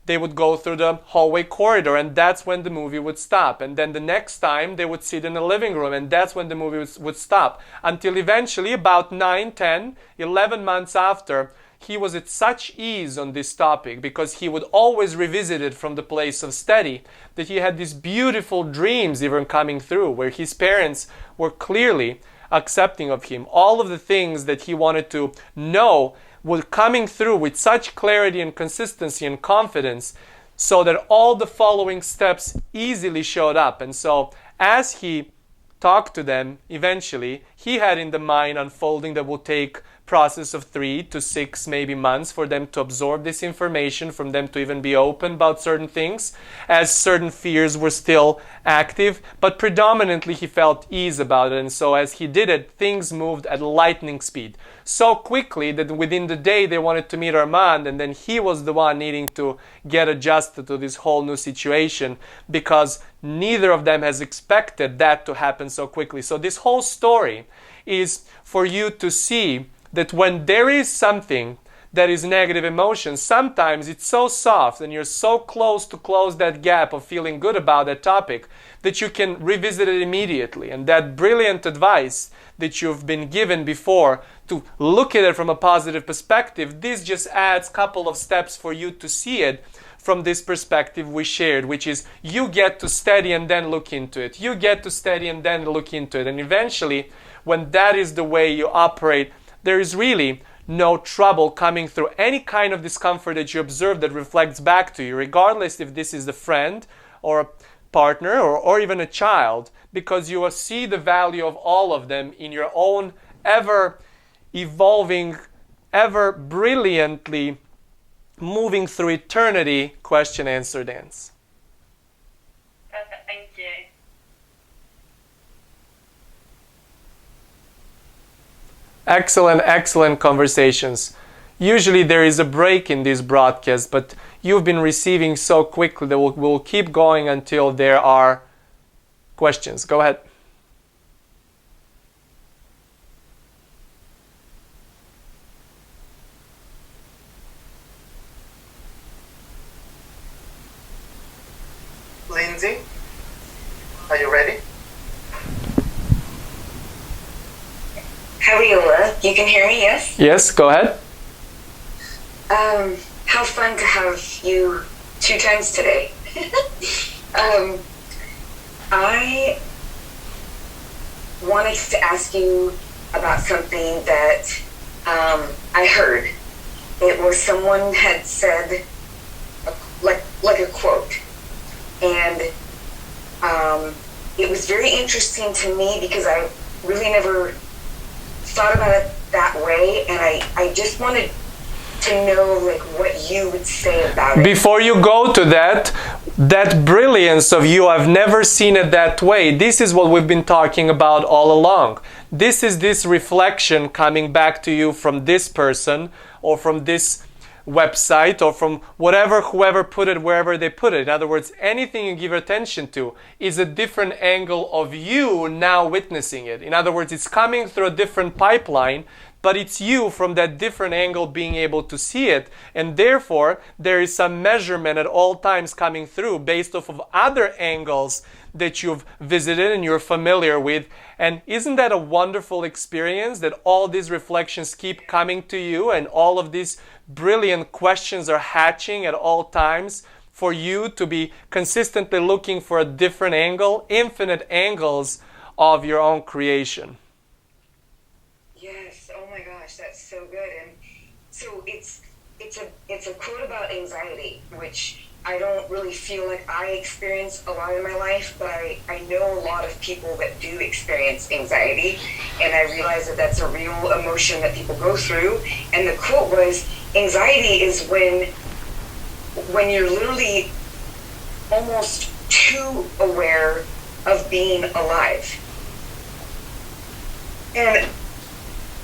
they would go through the hallway corridor, and that's when the movie would stop. And then the next time they would sit in the living room, and that's when the movie would stop. Until eventually, about 9, 10, 11 months after, he was at such ease on this topic, because he would always revisit it from the place of study, that he had these beautiful dreams even coming through, where his parents were clearly accepting of him. All of the things that he wanted to know were coming through with such clarity and consistency and confidence, so that all the following steps easily showed up. And so as he talked to them, eventually he had in the mind unfolding that will take process of 3 to 6 maybe months for them to absorb this information, from them to even be open about certain things, as certain fears were still active, but predominantly he felt ease about it. And so as he did it, things moved at lightning speed, so quickly that within the day they wanted to meet Armand, and then he was the one needing to get adjusted to this whole new situation, because neither of them has expected that to happen so quickly. So this whole story is for you to see that when there is something that is negative emotion, sometimes it's so soft and you're so close to close that gap of feeling good about that topic that you can revisit it immediately. And that brilliant advice that you've been given before to look at it from a positive perspective, this just adds a couple of steps for you to see it from this perspective we shared, which is you get to study and then look into it. You get to study and then look into it. And eventually, when that is the way you operate, there is really no trouble coming through any kind of discomfort that you observe that reflects back to you, regardless if this is a friend or a partner or even a child, because you will see the value of all of them in your own ever evolving, ever brilliantly moving through eternity question-answer dance. Perfect, thank you. Excellent conversations. Usually there is a break in these broadcasts, but you've been receiving so quickly that we'll keep going until there are questions. Go ahead. Lindsay, are you ready? Hi, Weola. You can hear me, yes? Yes, go ahead. How fun to have you 2 times today. I wanted to ask you about something that I heard. It was someone had said, like a quote. And it was very interesting to me because I really never thought about it that way, and I just wanted to know like what you would say about it. Before you go to that brilliance of you, I've never seen it that way. This is what we've been talking about all along. This is this reflection coming back to you from this person or from this website or from whoever put it wherever they put it. In other words, anything you give attention to is a different angle of you now witnessing it. In other words, it's coming through a different pipeline, but it's you from that different angle being able to see it, and therefore there is some measurement at all times coming through based off of other angles that you've visited and you're familiar with. And isn't that a wonderful experience that all these reflections keep coming to you and all of these brilliant questions are hatching at all times for you to be consistently looking for a different angle, infinite angles of your own creation? Yes, oh my gosh, that's so good. And so it's a quote about anxiety, which I don't really feel like I experience a lot in my life, but I know a lot of people that do experience anxiety, and I realize that that's a real emotion that people go through. And the quote was, anxiety is when you're literally almost too aware of being alive. And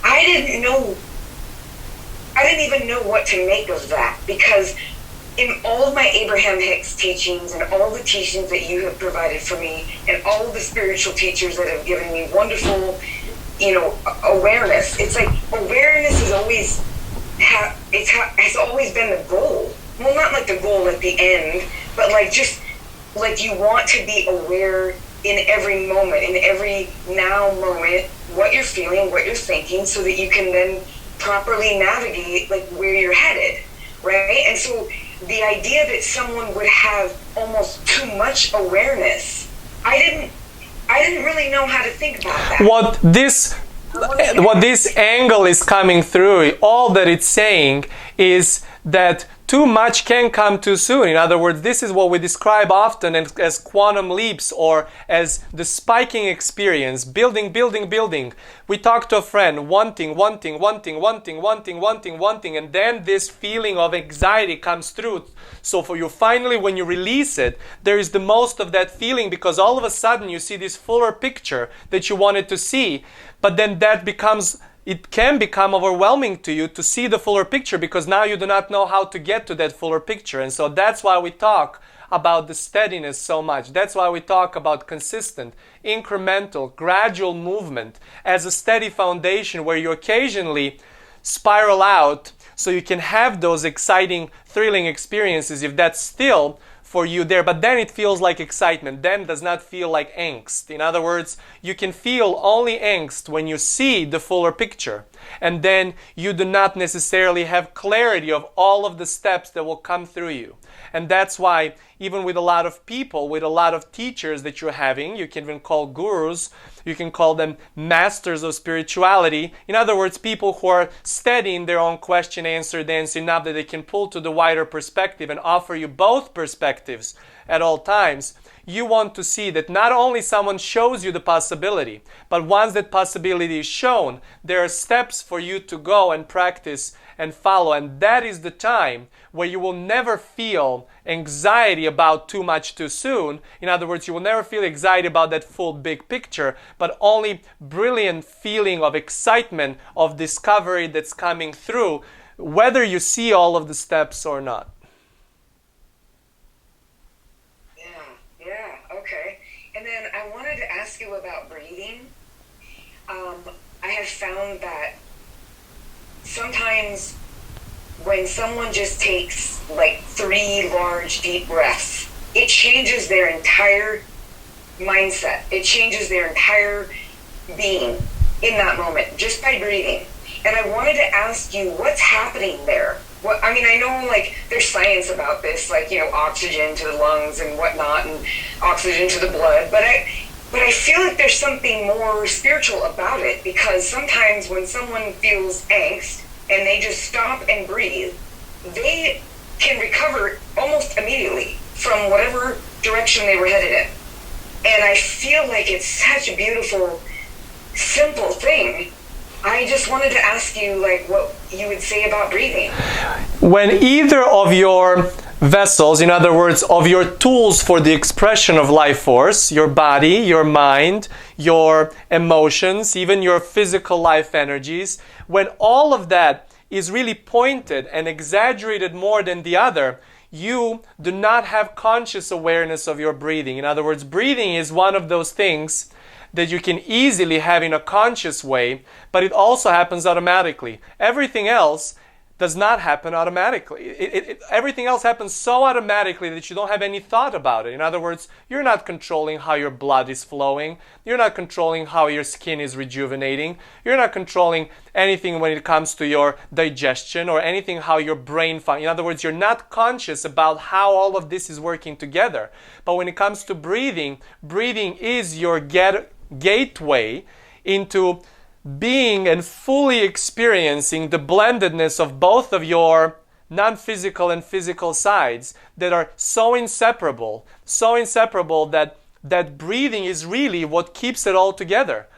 I didn't even know what to make of that, because in all of my Abraham Hicks teachings and all the teachings that you have provided for me and all of the spiritual teachers that have given me wonderful, awareness, it's like awareness is always has always been the goal. Well, not like the goal at the end, but like just like you want to be aware in every moment, in every now moment, what you're feeling, what you're thinking, so that you can then properly navigate like where you're headed, right? And so the idea that someone would have almost too much awareness, I didn't really know how to think about that. What this angle is coming through, all that it's saying is that too much can come too soon. In other words, this is what we describe often as quantum leaps, or as the spiking experience, building. We talk to a friend, wanting, and then this feeling of anxiety comes through. So for you, finally, when you release it, there is the most of that feeling, because all of a sudden you see this fuller picture that you wanted to see, but then it can become overwhelming to you to see the fuller picture, because now you do not know how to get to that fuller picture. And so that's why we talk about the steadiness so much. That's why we talk about consistent, incremental, gradual movement as a steady foundation where you occasionally spiral out so you can have those exciting, thrilling experiences if that's still for you there, but then it feels like excitement, then it does not feel like angst. In other words, you can feel only angst when you see the fuller picture, and then you do not necessarily have clarity of all of the steps that will come through you. And that's why even with a lot of people, with a lot of teachers that you're having, you can even call gurus, you can call them masters of spirituality. In other words, people who are steady in their own question answer dance enough that they can pull to the wider perspective and offer you both perspectives at all times. You want to see that not only someone shows you the possibility, but once that possibility is shown, there are steps for you to go and practice and follow. And that is the time where you will never feel anxiety about too much too soon. In other words, you will never feel anxiety about that full big picture, but only brilliant feeling of excitement, of discovery that's coming through, whether you see all of the steps or not. Okay. And then I wanted to ask you about breathing. I have found that sometimes when someone just takes like 3 large deep breaths, it changes their entire mindset. It changes their entire being in that moment just by breathing. And I wanted to ask you, what's happening there? I know like there's science about this, like, oxygen to the lungs and whatnot, and oxygen to the blood, but I feel like there's something more spiritual about it, because sometimes when someone feels angst and they just stop and breathe, they can recover almost immediately from whatever direction they were headed in. And I feel like it's such a beautiful, simple thing. I just wanted to ask you, like, what you would say about breathing. When either of your vessels, in other words, of your tools for the expression of life force, your body, your mind, your emotions, even your physical life energies, when all of that is really pointed and exaggerated more than the other, you do not have conscious awareness of your breathing. In other words, breathing is one of those things that you can easily have in a conscious way, but it also happens automatically. Everything else does not happen automatically. Everything else happens so automatically that you don't have any thought about it. In other words, you're not controlling how your blood is flowing. You're not controlling how your skin is rejuvenating. You're not controlling anything when it comes to your digestion or anything how your brain functions. In other words, you're not conscious about how all of this is working together. But when it comes to breathing, breathing is your gateway into being and fully experiencing the blendedness of both of your non-physical and physical sides that are so inseparable that breathing is really what keeps it all together.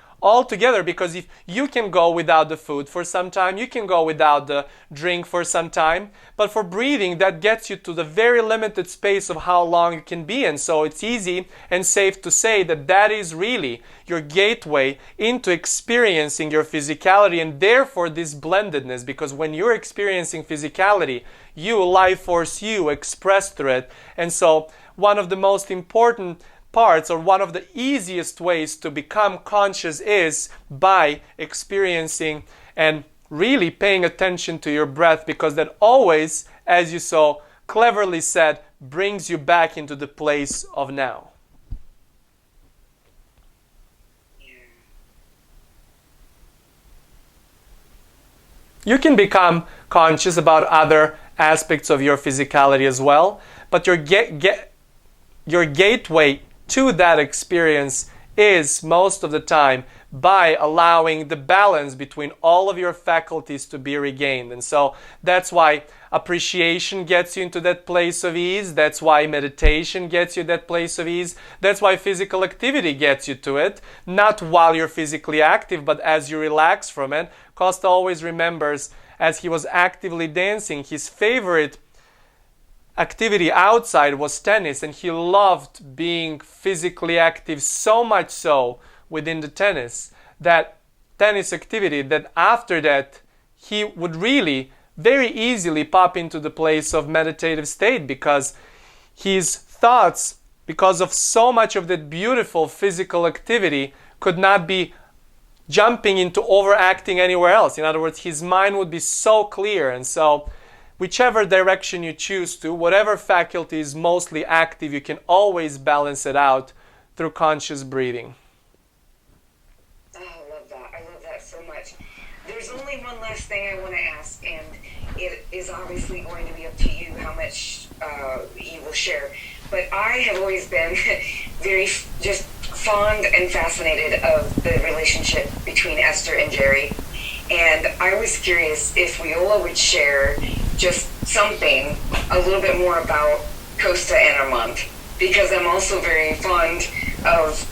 Because if you can go without the food for some time, you can go without the drink for some time, but for breathing, that gets you to the very limited space of how long you can be. And so it's easy and safe to say that that is really your gateway into experiencing your physicality and therefore this blendedness, because when you're experiencing physicality, you, life force, you express through it. And so one of the most important parts, or one of the easiest ways to become conscious, is by experiencing and really paying attention to your breath, because that always, as you so cleverly said, brings you back into the place of now. You can become conscious about other aspects of your physicality as well, but your gateway to that experience is most of the time by allowing the balance between all of your faculties to be regained. And so that's why appreciation gets you into that place of ease. That's why meditation gets you that place of ease. That's why physical activity gets you to it. Not while you're physically active, but as you relax from it. Kosta always remembers, as he was actively dancing, his favorite activity outside was tennis, and he loved being physically active so much so within the tennis activity that after that he would really very easily pop into the place of meditative state, because his thoughts, because of so much of that beautiful physical activity, could not be jumping into overacting anywhere else. In other words, his mind would be so clear. And so whichever direction you choose to, whatever faculty is mostly active, you can always balance it out through conscious breathing. Oh, I love that. I love that so much. There's only one last thing I want to ask, and it is obviously going to be up to you how much you will share. But I have always been very just fond and fascinated of the relationship between Esther and Jerry. And I was curious if Weola would share just something a little bit more about Kosta and Armand, because I'm also very fond of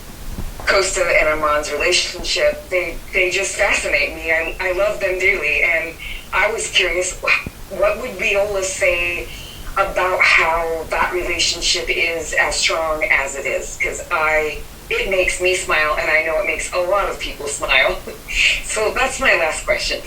Kosta and Armand's relationship. They just fascinate me. I love them dearly, and I was curious, what would Weola say about how that relationship is as strong as it is? Because it makes me smile, and I know it makes a lot of people smile. So that's my last question.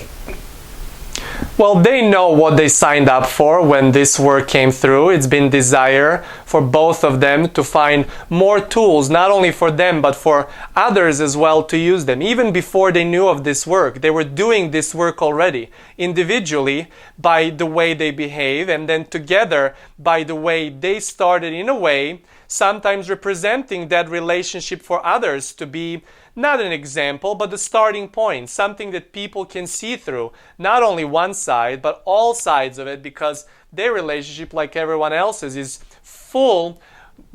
Well, they know what they signed up for when this work came through. It's been desire for both of them to find more tools, not only for them, but for others as well to use them. Even before they knew of this work, they were doing this work already, individually by the way they behave, and then together by the way they started, in a way, sometimes representing that relationship for others to be not an example, but the starting point, something that people can see through, not only one side, but all sides of it, because their relationship, like everyone else's, is full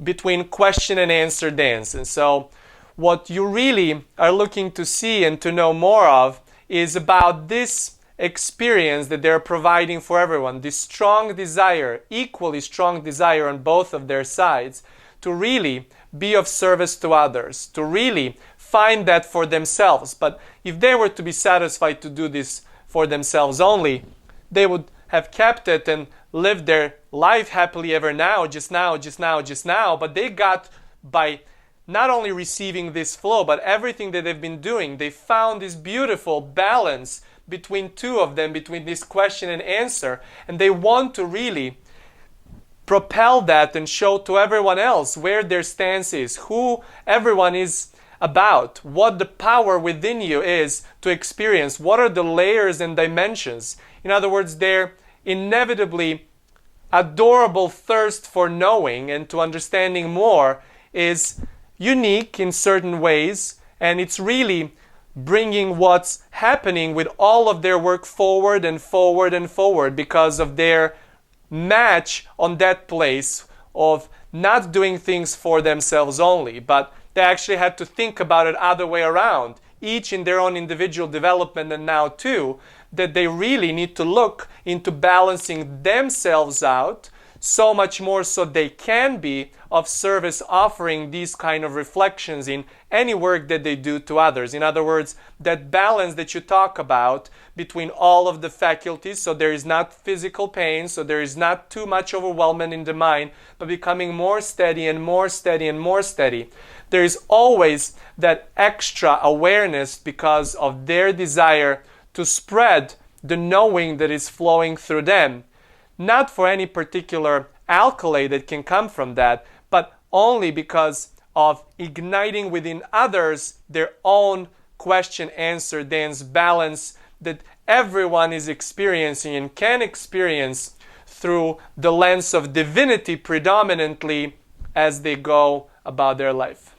between question and answer dance. And so what you really are looking to see and to know more of is about this experience that they're providing for everyone, this strong desire, equally strong desire on both of their sides, to really be of service to others, to really find that for themselves. But if they were to be satisfied to do this for themselves only, they would have kept it and lived their life happily ever now, just now, just now, just now. But they got, by not only receiving this flow, but everything that they've been doing, they found this beautiful balance between two of them, between this question and answer. And they want to really propel that and show to everyone else where their stance is, who everyone is about, what the power within you is to experience, what are the layers and dimensions. In other words, their inevitably adorable thirst for knowing and to understanding more is unique in certain ways, and it's really bringing what's happening with all of their work forward and forward and forward because of their match on that place of not doing things for themselves only, but they actually had to think about it other way around, each in their own individual development, and now too, that they really need to look into balancing themselves out so much more so they can be of service, offering these kind of reflections in any work that they do to others. In other words, that balance that you talk about between all of the faculties, so there is not physical pain, so there is not too much overwhelming in the mind, but becoming more steady and more steady and more steady. There is always that extra awareness because of their desire to spread the knowing that is flowing through them, not for any particular accolade that can come from that, but only because of igniting within others their own question-answer dance balance that everyone is experiencing and can experience through the lens of divinity predominantly as they go about their life.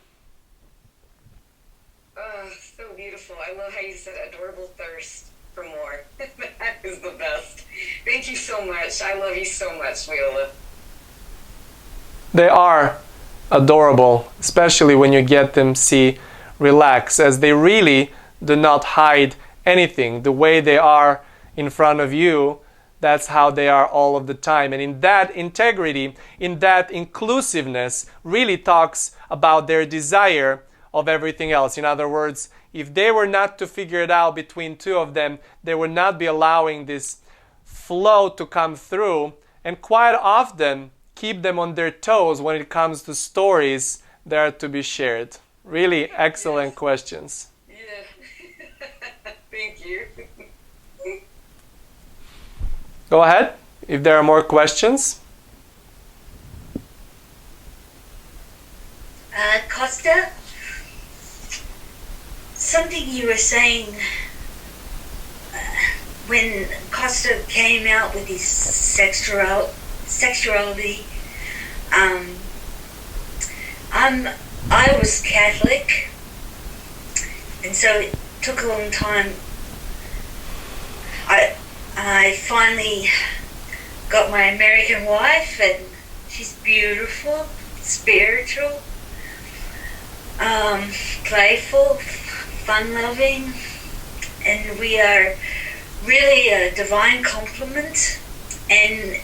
So beautiful. I love how you said adorable thirst for more. That is the best. Thank you so much. I love you so much, Weola. They are adorable, especially when you get them relax, as they really do not hide anything. The way they are in front of you, that's how they are all of the time. And in that integrity, in that inclusiveness, really talks about their desire of everything else. In other words, if they were not to figure it out between two of them, they would not be allowing this flow to come through, and quite often keep them on their toes when it comes to stories that are to be shared. Really excellent questions. Yeah. Thank you. Go ahead, if there are more questions. Kosta, something you were saying when Kosta came out with his sexuality. I was Catholic, and so it took a long time. I finally got my American wife, and she's beautiful, spiritual, playful, fun-loving, and we are really a divine complement. And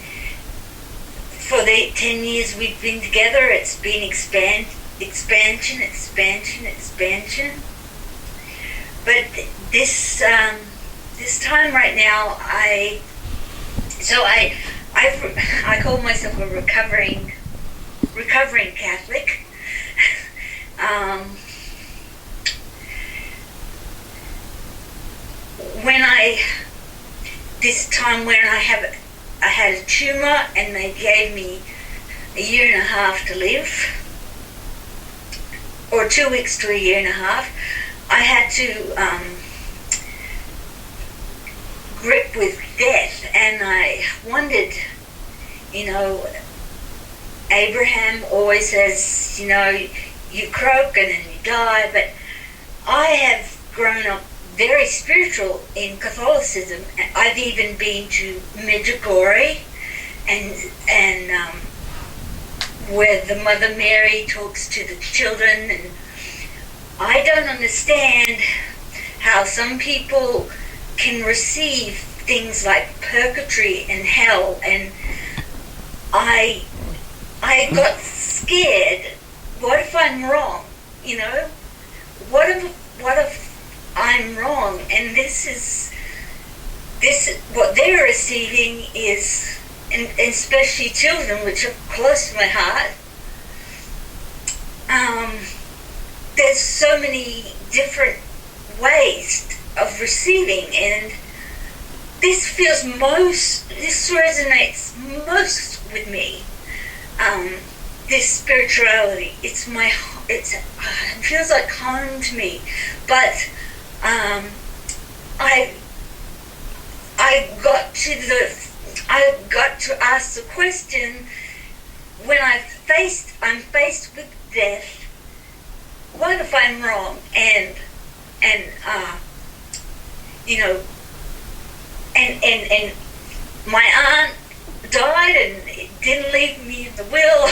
for the 10 years we've been together, it's been expansion. But this time right now, I call myself a recovering Catholic. When I had a tumor and they gave me a year and a half to live, or 2 weeks to a year and a half, I had to grip with death, and I wondered, Abraham always says, you croak and then you die, but I have grown up very spiritual in Catholicism. I've even been to Medjugorje, and where the Mother Mary talks to the children, and I don't understand how some people can receive things like purgatory and hell, and I got scared what if I'm wrong? You know, what if I'm wrong? And this what they're receiving is, and especially children, which are close to my heart. There's so many different ways of receiving, and this resonates most with me. This spirituality, it feels like home to me. But I got to ask the question when I'm faced with death. What if I'm wrong? And you know, and my aunt died and it didn't leave me in the will,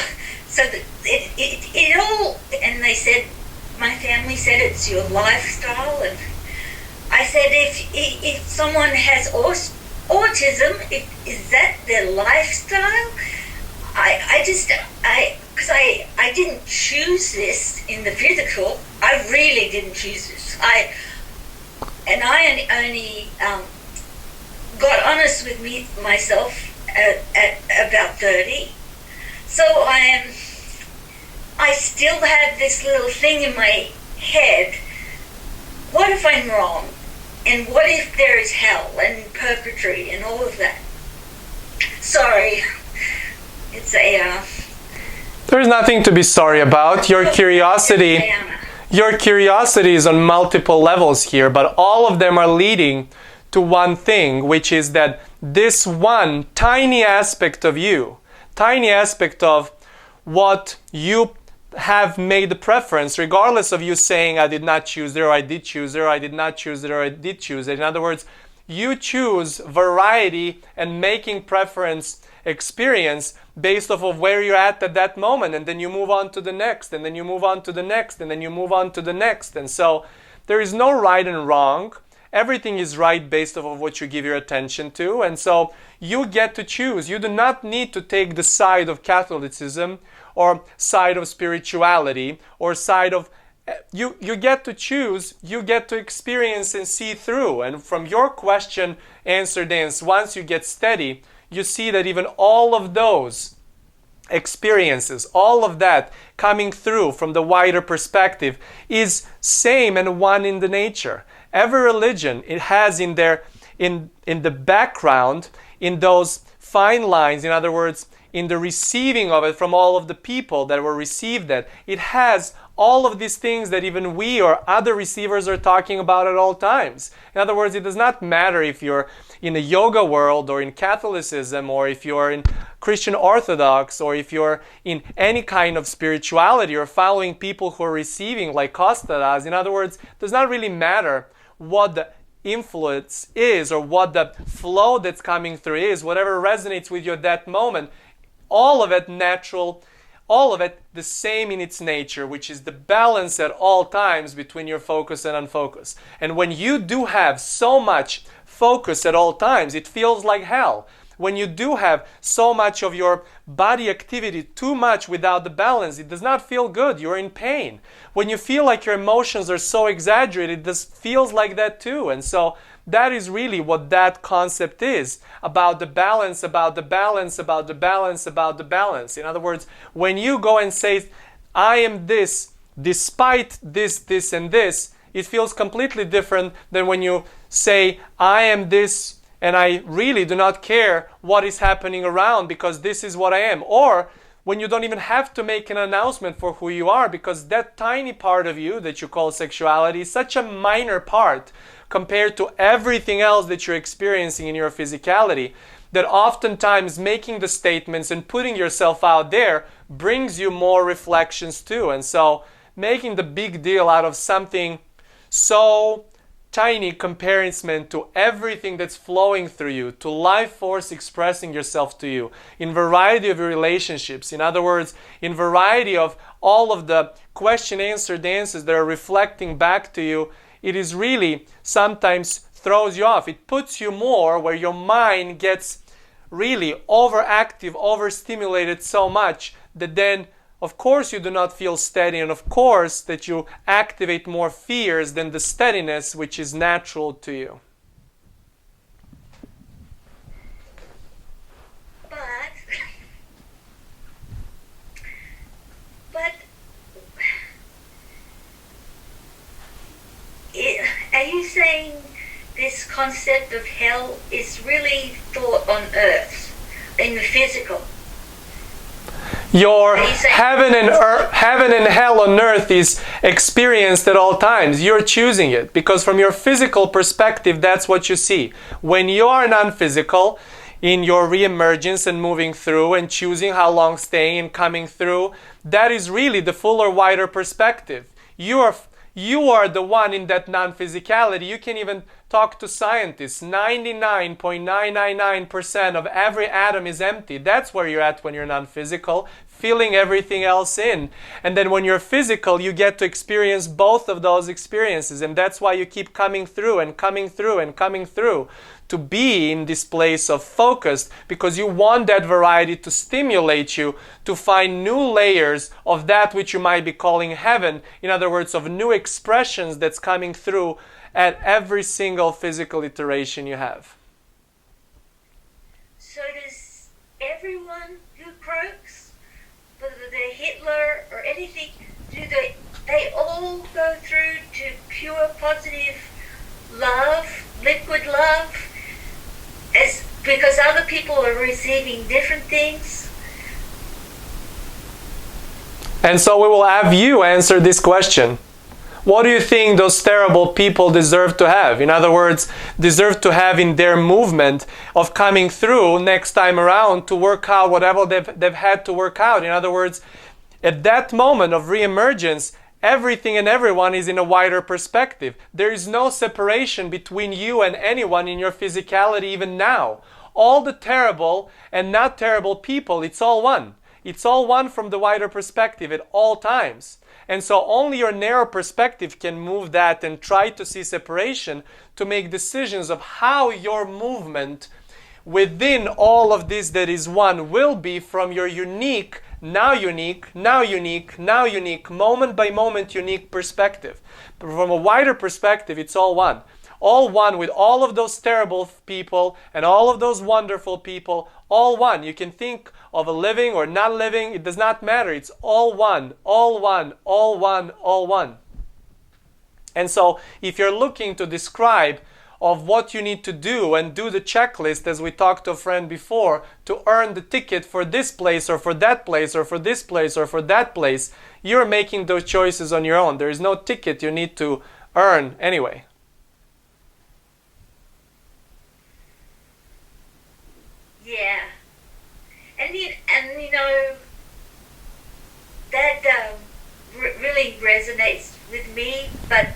so that it all, and they said, my family said, it's your lifestyle. And I said, if someone has autism, is that their lifestyle? Because I didn't choose this in the physical. I really didn't choose this. I only got honest with myself at about 30. So I still have this little thing in my head. What if I'm wrong? And what if there is hell and purgatory and all of that? Sorry. It's There's nothing to be sorry about. Your curiosity is on multiple levels here, but all of them are leading to one thing, which is that this one tiny aspect of you, tiny aspect of what you have made the preference, regardless of you saying, I did not choose it, or I did choose it, or I did not choose it, or I did choose it. In other words, you choose variety and making preference experience based off of where you're at that moment, and then you move on to the next, and then you move on to the next, and then you move on to the next. And so there is no right and wrong. Everything is right based off of what you give your attention to. And so you get to choose. You do not need to take the side of Catholicism or side of spirituality or side of you get to choose. You get to experience and see through. And from your question answer dance, once you get steady, you see that even all of those experiences, all of that coming through from the wider perspective is same and one in the nature. Every religion, it has in the background, in those fine lines, in other words, in the receiving of it from all of the people that were received it has all of these things that even we or other receivers are talking about at all times. In other words, it does not matter if you're in the yoga world or in Catholicism, or if you're in Christian Orthodox, or if you're in any kind of spirituality or following people who are receiving like Kosta does. In other words, it does not really matter what the influence is or what the flow that's coming through is, whatever resonates with you at that moment, all of it natural, all of it the same in its nature, which is the balance at all times between your focus and unfocus. And when you do have so much focus at all times, it feels like hell. When you do have so much of your body activity too much without the balance, it does not feel good. You're in pain. When you feel like your emotions are so exaggerated, this feels like that too. And so that is really what that concept is, about the balance, about the balance, about the balance, about the balance. In other words, when you go and say, I am this, despite this, this, and this, it feels completely different than when you say, I am this, and I really do not care what is happening around because this is what I am. Or when you don't even have to make an announcement for who you are, because that tiny part of you that you call sexuality is such a minor part compared to everything else that you're experiencing in your physicality, that oftentimes making the statements and putting yourself out there brings you more reflections too. And so making the big deal out of something so tiny comparison to everything that's flowing through you, to life force expressing yourself to you in variety of your relationships. In other words, in variety of all of the question-answer dances that are reflecting back to you, it is really sometimes throws you off. It puts you more where your mind gets really overactive, overstimulated so much that then Of course you do not feel steady, and of course that you activate more fears than the steadiness which is natural to you. But are you saying this concept of hell is really thought on earth, in the physical? Your heaven and hell on earth is experienced at all times. You're choosing it because from your physical perspective, that's what you see. When you are non-physical, in your re-emergence and moving through and choosing how long staying and coming through, that is really the fuller, wider perspective. You are the one in that non-physicality. You can even talk to scientists. 99.999% of every atom is empty. That's where you're at when you're non-physical, filling everything else in. And then when you're physical, you get to experience both of those experiences. And that's why you keep coming through and coming through and coming through, to be in this place of focus, because you want that variety to stimulate you to find new layers of that which you might be calling heaven. In other words, of new expressions that's coming through at every single physical iteration you have. So does everyone who croaks, whether they're Hitler or anything, do they all go through to pure positive love, liquid love? Because other people are receiving different things? And so we will have you answer this question. What do you think those terrible people deserve to have? In other words, deserve to have in their movement of coming through next time around to work out whatever they've had to work out. In other words, at that moment of re-emergence, everything and everyone is in a wider perspective. There is no separation between you and anyone in your physicality even now. All the terrible and not terrible people, it's all one. It's all one from the wider perspective at all times. And so only your narrow perspective can move that and try to see separation to make decisions of how your movement within all of this that is one will be from your unique, now unique, now unique, now unique, moment by moment unique perspective. But from a wider perspective, it's all one. All one with all of those terrible people and all of those wonderful people, all one. You can think of a living or not living, it does not matter. It's all one, all one, all one, all one. And so if you're looking to describe of what you need to do and do the checklist, as we talked to a friend before, to earn the ticket for this place or for that place or for this place or for that place, you're making those choices on your own. There is no ticket you need to earn anyway. Yeah. And you know, that really resonates with me, but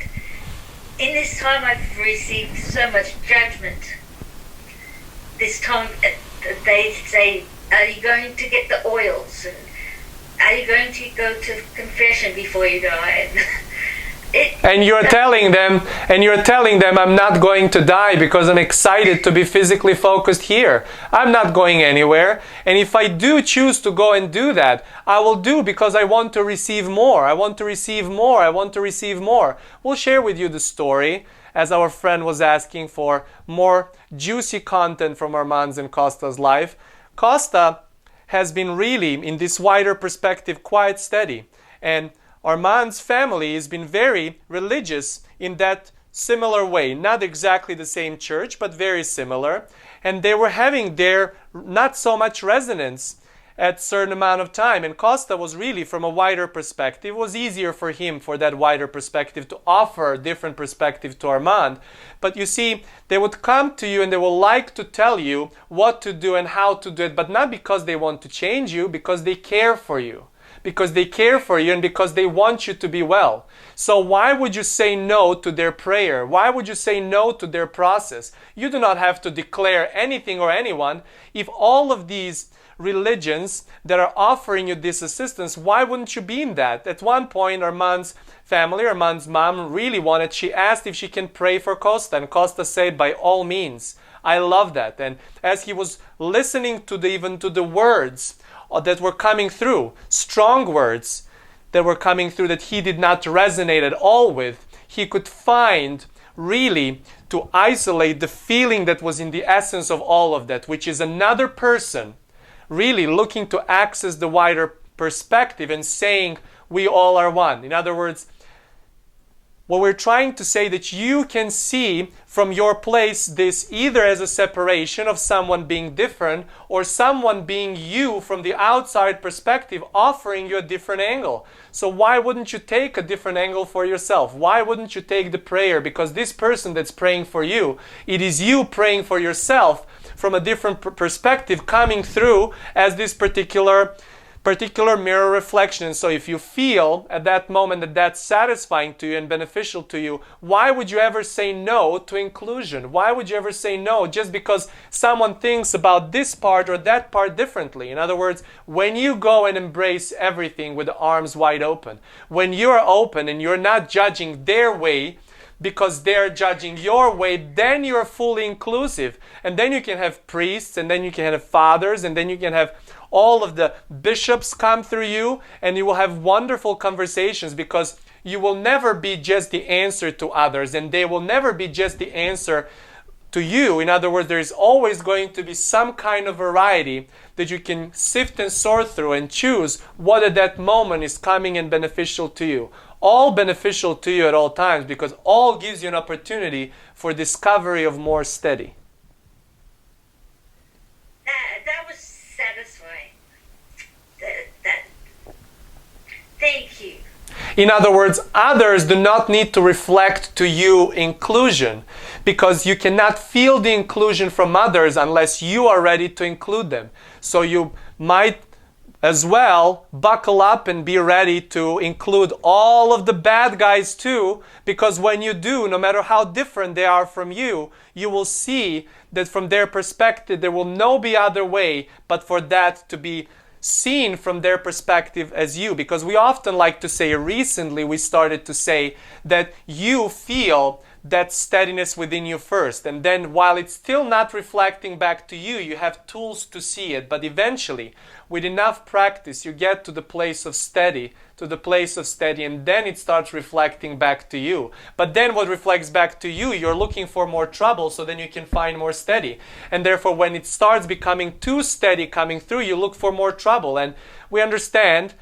in this time I've received so much judgment. This time they say, are you going to get the oils? And are you going to go to confession before you die? And you're telling them, I'm not going to die because I'm excited to be physically focused here. I'm not going anywhere. And if I do choose to go and do that, I will do because I want to receive more. I want to receive more. I want to receive more. We'll share with you the story, as our friend was asking for more juicy content from Armand's and Kosta's life. Kosta has been really, in this wider perspective, quite steady. And Armand's family has been very religious in that similar way. Not exactly the same church, but very similar. And they were having their not so much resonance at a certain amount of time. And Kosta was really, from a wider perspective, it was easier for him, for that wider perspective, to offer a different perspective to Armand. But you see, they would come to you and they will like to tell you what to do and how to do it, but not because they want to change you, because they care for you. Because they care for you and because they want you to be well. So why would you say no to their prayer? Why would you say no to their process? You do not have to declare anything or anyone. If all of these religions that are offering you this assistance, why wouldn't you be in that? At one point, Armand's family, Armand's mom really wanted, she asked if she can pray for Kosta, and Kosta said, by all means. I love that. And as he was listening to even to the words that were coming through, strong words that were coming through that he did not resonate at all with, he could find really to isolate the feeling that was in the essence of all of that, which is another person really looking to access the wider perspective and saying we all are one. In other words, what we're trying to say that you can see from your place this either as a separation of someone being different or someone being you from the outside perspective offering you a different angle. So why wouldn't you take a different angle for yourself? Why wouldn't you take the prayer? Because this person that's praying for you, it is you praying for yourself from a different perspective coming through as this particular mirror reflection. And so if you feel at that moment that that's satisfying to you and beneficial to you, why would you ever say no to inclusion? Why would you ever say no just because someone thinks about this part or that part differently? In other words, when you go and embrace everything with the arms wide open, when you're open and you're not judging their way because they're judging your way, then you're fully inclusive. And then you can have priests, and then you can have fathers, and then you can have all of the bishops come through you, and you will have wonderful conversations because you will never be just the answer to others, and they will never be just the answer to you. In other words, there is always going to be some kind of variety that you can sift and sort through and choose what at that moment is coming and beneficial to you. All beneficial to you at all times, because all gives you an opportunity for discovery of more steady. That was satisfying. Thank you. In other words, others do not need to reflect to you inclusion, because you cannot feel the inclusion from others unless you are ready to include them. So you might as well buckle up and be ready to include all of the bad guys too, because when you do, no matter how different they are from you, you will see that from their perspective there will no be other way but for that to be seen from their perspective as you. Because we often like to say, recently we started to say that you feel that steadiness within you first, and then while it's still not reflecting back to you, you have tools to see it. But eventually, with enough practice, you get to the place of steady, and then it starts reflecting back to you. But then what reflects back to you, you're looking for more trouble, so then you can find more steady. And therefore, when it starts becoming too steady coming through, you look for more trouble. And we understand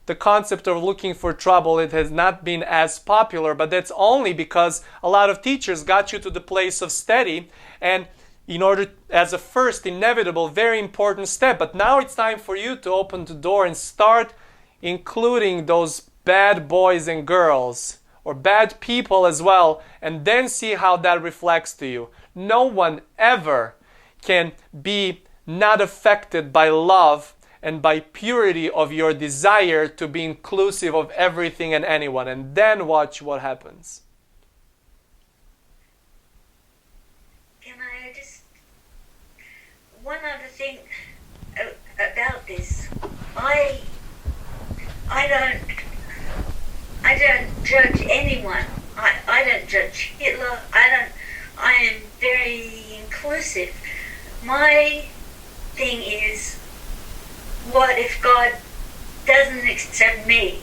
the concept of looking for trouble, it has not been as popular, but that's only because a lot of teachers got you to the place of steady, and in order, as a first inevitable, very important step. But now it's time for you to open the door and start including those bad boys and girls, or bad people as well, and then see how that reflects to you. No one ever can be not affected by love and by purity of your desire to be inclusive of everything and anyone. And then watch what happens. Can I just... One other thing about this. I don't judge anyone. I don't judge Hitler. I am very inclusive. My thing is, what if God doesn't accept me?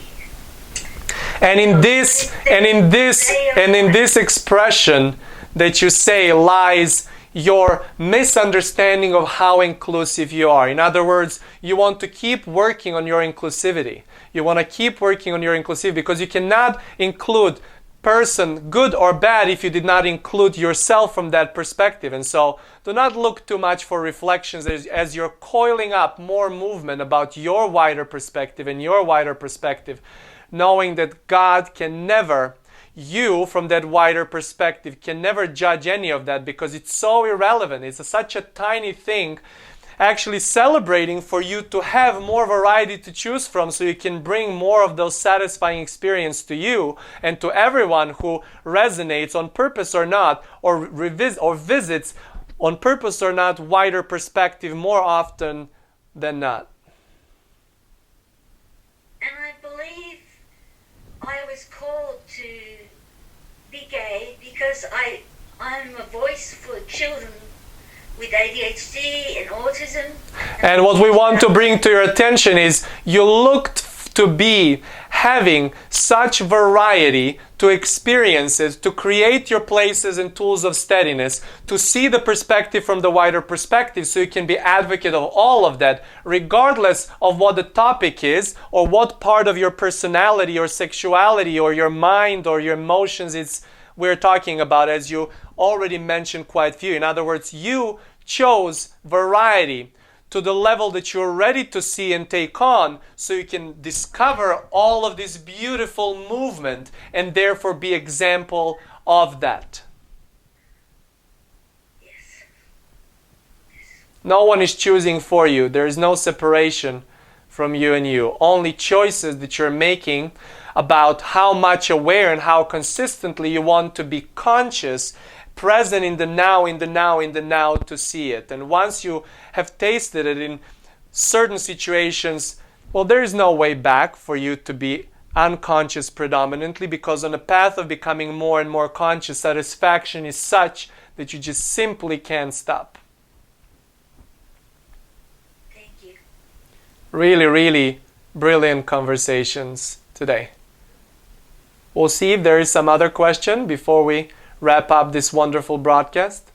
And in this expression that you say lies your misunderstanding of how inclusive you are. In other words, you want to keep working on your inclusivity. You want to keep working on your inclusivity because you cannot include person, good or bad, if you did not include yourself from that perspective. And so do not look too much for reflections as you're coiling up more movement about your wider perspective and your wider perspective, knowing that God can never, you from that wider perspective can never judge any of that because it's so irrelevant. It's such a tiny thing, actually celebrating for you to have more variety to choose from so you can bring more of those satisfying experience to you and to everyone who resonates on purpose or not, or visits on purpose or not wider perspective more often than not. And I believe I was called to be gay because I'm a voice for children with ADHD and autism. And what we want to bring to your attention is you looked to be having such variety to experiences, to create your places and tools of steadiness, to see the perspective from the wider perspective so you can be advocate of all of that, regardless of what the topic is or what part of your personality or sexuality or your mind or your emotions we're talking about, as you already mentioned quite a few. In other words, you chose variety to the level that you're ready to see and take on, so you can discover all of this beautiful movement and therefore be example of that. Yes. No one is choosing for you. There is no separation from you and you. Only choices that you're making about how much aware and how consistently you want to be conscious, present in the now, in the now, in the now to see it. And once you have tasted it in certain situations, well, there is no way back for you to be unconscious predominantly, because on the path of becoming more and more conscious, satisfaction is such that you just simply can't stop. Thank you. Really, really brilliant conversations today. We'll see if there is some other question before we wrap up this wonderful broadcast.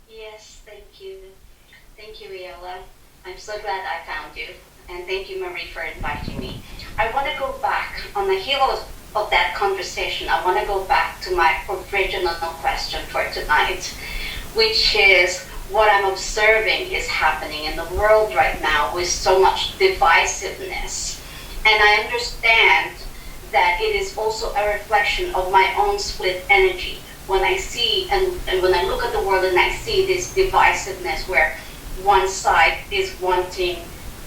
Yes, thank you. Thank you, Weola. I'm so glad I found you. And thank you, Marie, for inviting me. I want to go back, on the heels of that conversation, I want to go back to my original question for tonight, which is what I'm observing is happening in the world right now with so much divisiveness. And I understand that it is also a reflection of my own split energy. When I see and when I look at the world and I see this divisiveness where one side is wanting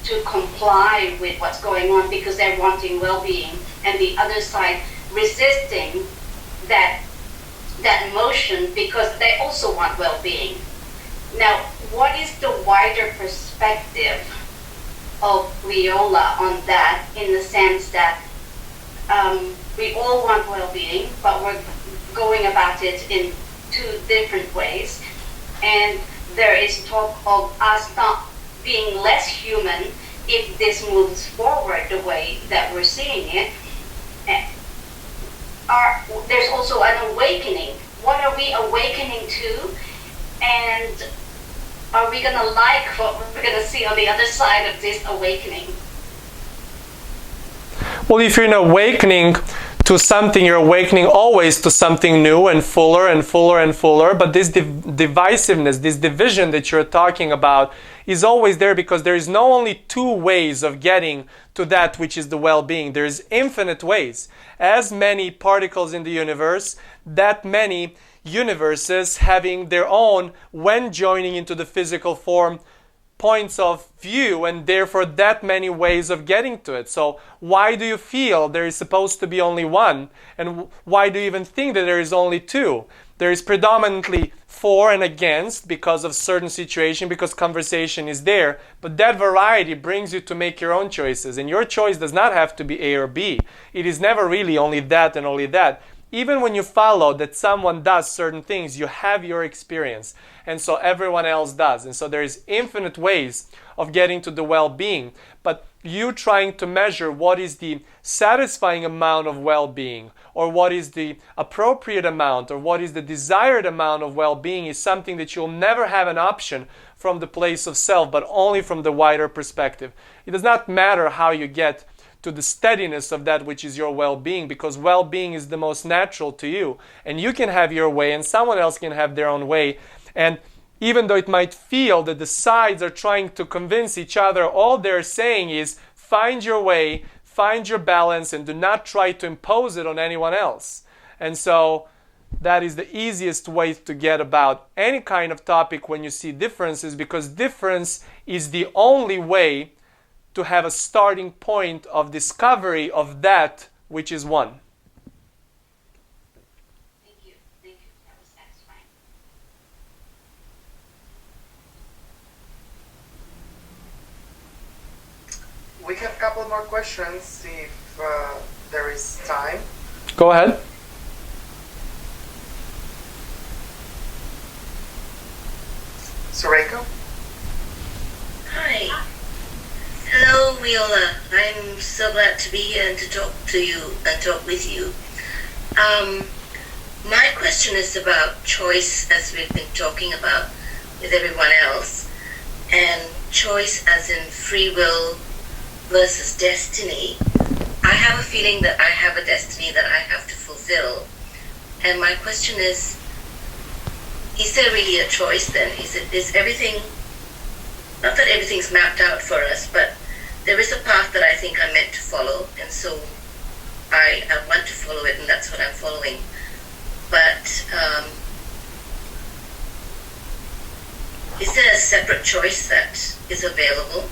to comply with what's going on because they're wanting well-being, and the other side resisting that emotion because they also want well-being. Now, what is the wider perspective of Weola on that, in the sense that we all want well-being, but we're going about it in two different ways. And there is talk of us not being less human if this moves forward the way that we're seeing it. There's also an awakening. What are we awakening to? And are we going to like what we're going to see on the other side of this awakening? Well, if you're in awakening to something, you're awakening always to something new and fuller and fuller and fuller. But this divisiveness, this division that you're talking about is always there, because there is no only two ways of getting to that which is the well-being. There's infinite ways. As many particles in the universe, that many universes having their own, when joining into the physical form, points of view, and therefore that many ways of getting to it. So why do you feel there is supposed to be only one? And why do you even think that there is only two? There is predominantly for and against because of certain situation, because conversation is there. But that variety brings you to make your own choices. And your choice does not have to be A or B. It is never really only that and only that. Even when you follow that someone does certain things, you have your experience. And so everyone else does. And so there is infinite ways of getting to the well-being. But you trying to measure what is the satisfying amount of well-being, or what is the appropriate amount, or what is the desired amount of well-being, is something that you'll never have an option from the place of self, but only from the wider perspective. It does not matter how you get to the steadiness of that which is your well-being, because well-being is the most natural to you, and you can have your way and someone else can have their own way. And even though it might feel that the sides are trying to convince each other, all they're saying is find your way, find your balance, and do not try to impose it on anyone else. And so that is the easiest way to get about any kind of topic when you see differences, because difference is the only way to have a starting point of discovery of that which is one. Thank you. Thank you. That was satisfying. We have a couple more questions if there is time. Go ahead. Weola. I'm so glad to be here and to talk to you and talk with you. My question is about choice, as we've been talking about with everyone else, and choice as in free will versus destiny. I have a feeling that I have a destiny that I have to fulfill, and my question is there really a choice then? Is everything, not that everything's mapped out for us, but there is a path that I think I'm meant to follow, and so I want to follow it, and that's what I'm following. But is there a separate choice that is available?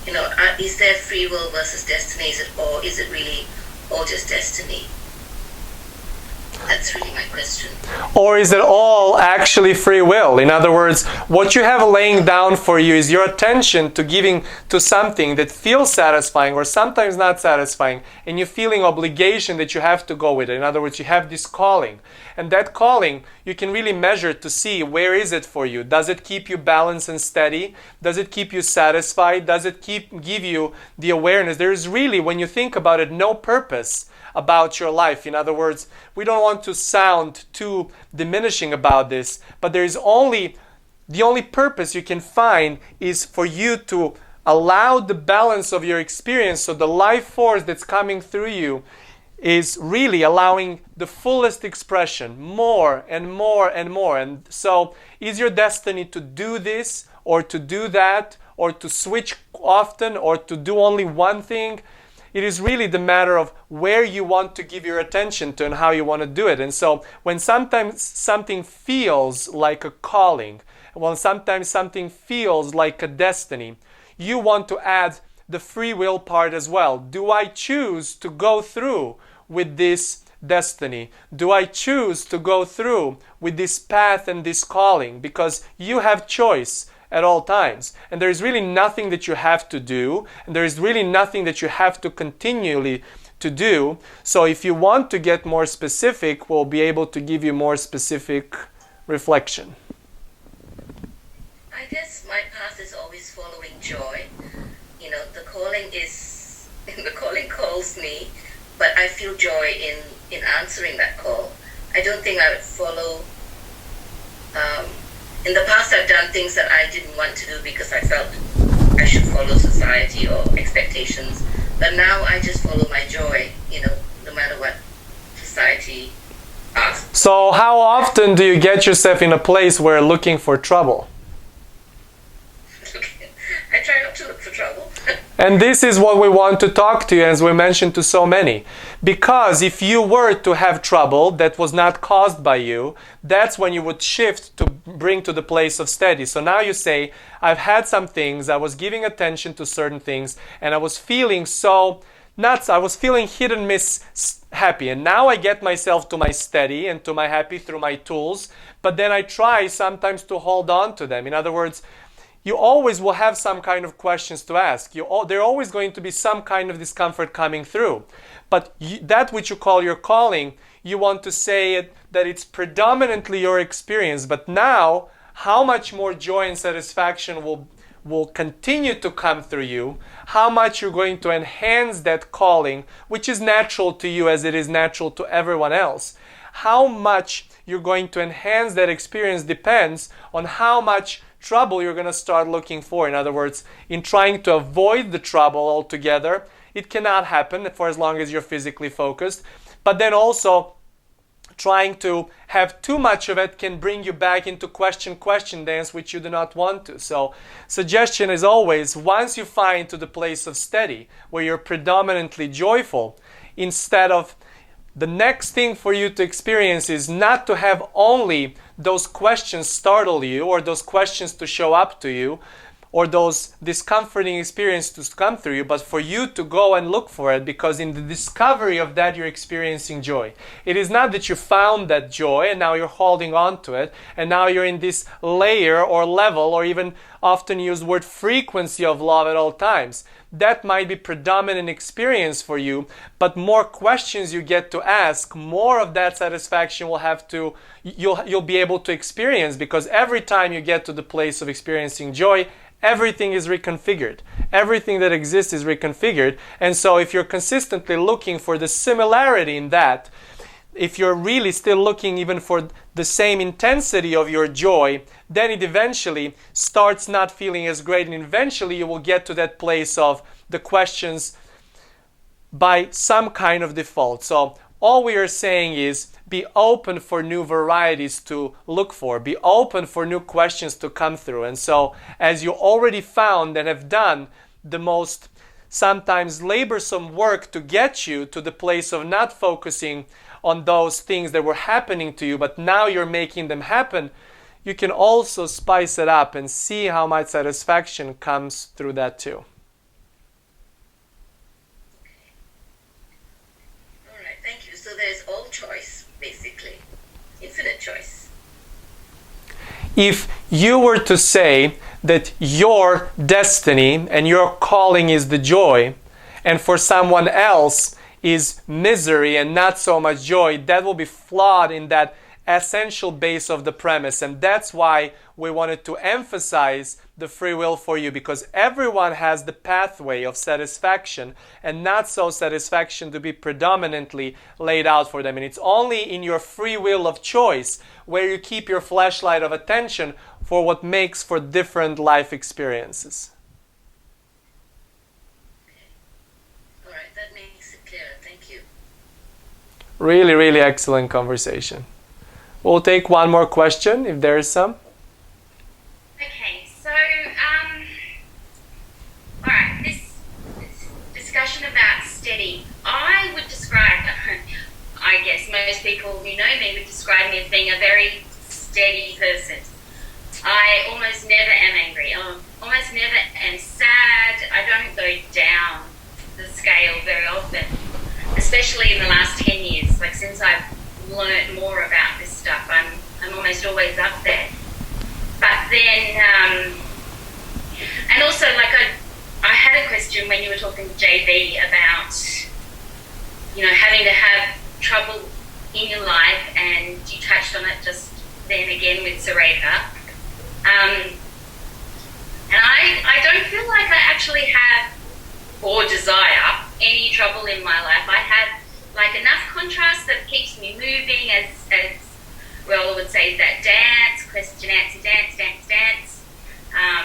You know, is there free will versus destiny, or is it really all just destiny? That's really my question. Or is it all actually free will? In other words, what you have laying down for you is your attention to giving to something that feels satisfying or sometimes not satisfying, and you're feeling obligation that you have to go with it. In other words, you have this calling. And that calling, you can really measure to see where is it for you. Does it keep you balanced and steady? Does it keep you satisfied? Does it give you the awareness? There is really, when you think about it, no purpose about your life. In other words, we don't want to sound too diminishing about this, but there is the only purpose you can find is for you to allow the balance of your experience, so the life force that's coming through you is really allowing the fullest expression, more and more and more. And so is your destiny to do this or to do that, or to switch often, or to do only one thing? It is really the matter of where you want to give your attention to and how you want to do it. And so when sometimes something feels like a calling, when sometimes something feels like a destiny, you want to add the free will part as well. Do I choose to go through with this destiny? Do I choose to go through with this path and this calling? Because you have choice at all times. And there is really nothing that you have to do, and there is really nothing that you have to continually to do. So if you want to get more specific, we'll be able to give you more specific reflection. I guess my path is always following joy. You know, the calling calls me, but I feel joy in answering that call. I don't think I would follow in the past, I've done things that I didn't want to do because I felt I should follow society or expectations. But now I just follow my joy, you know, no matter what society asks. So how often do you get yourself in a place where looking for trouble? I try not to look for trouble. And this is what we want to talk to you, as we mentioned to so many. Because if you were to have trouble that was not caused by you, that's when you would shift to bring to the place of steady. So now you say, I've had some things, I was giving attention to certain things, and I was feeling so nuts, I was feeling hit and miss happy. And now I get myself to my steady and to my happy through my tools, but then I try sometimes to hold on to them. In other words, you always will have some kind of questions to ask. There are always going to be some kind of discomfort coming through. But that which you call your calling, you want to say that it's predominantly your experience. But now, how much more joy and satisfaction will continue to come through you, how much you're going to enhance that calling, which is natural to you as it is natural to everyone else. How much you're going to enhance that experience depends on how much trouble you're going to start looking for. In other words, in trying to avoid the trouble altogether, it cannot happen for as long as you're physically focused. But then also, trying to have too much of it can bring you back into question dance, which you do not want to. So suggestion is always, once you find to the place of steady, where you're predominantly joyful, instead of the next thing for you to experience is not to have only those questions startle you, or those questions to show up to you, or those discomforting experiences to come through you, but for you to go and look for it, because in the discovery of that you're experiencing joy. It is not that you found that joy and now you're holding on to it, and now you're in this layer or level, or even often used word frequency of love at all times. That might be predominant experience for you, but more questions you get to ask, more of that satisfaction you'll be able to experience, because every time you get to the place of experiencing joy, everything is reconfigured. Everything that exists is reconfigured. And so if you're consistently looking for the similarity in that, if you're really still looking even for the same intensity of your joy, then it eventually starts not feeling as great, and eventually you will get to that place of the questions by some kind of default. So all we are saying is be open for new varieties to look for. Be open for new questions to come through. And so as you already found and have done the most sometimes laborsome work to get you to the place of not focusing on those things that were happening to you, but now you're making them happen, you can also spice it up and see how much satisfaction comes through that too. All right, thank you. So there's all choice, basically. Infinite choice. If you were to say that your destiny and your calling is the joy, and for someone else is misery and not so much joy, that will be flawed in that essential base of the premise. And that's why we wanted to emphasize the free will for you, because everyone has the pathway of satisfaction and not so satisfaction to be predominantly laid out for them. And it's only in your free will of choice where you keep your flashlight of attention for what makes for different life experiences. Really, really excellent conversation. We'll take one more question if there is some. Okay, so, all right, this discussion about steady, I would describe, I guess most people who know me would describe me as being a very steady person. I almost never am angry. I almost never am sad. I don't go down the scale very often, especially in the last 10 years. Like, since I've learned more about this stuff, I'm almost always up there. But then, and also, like, I had a question when you were talking to JB about, you know, having to have trouble in your life, and you touched on it just then again with Sareka. And I don't feel like I actually have or desire any trouble in my life. I have like enough contrast that keeps me moving, as Weola would say, that dance, question, answer, dance.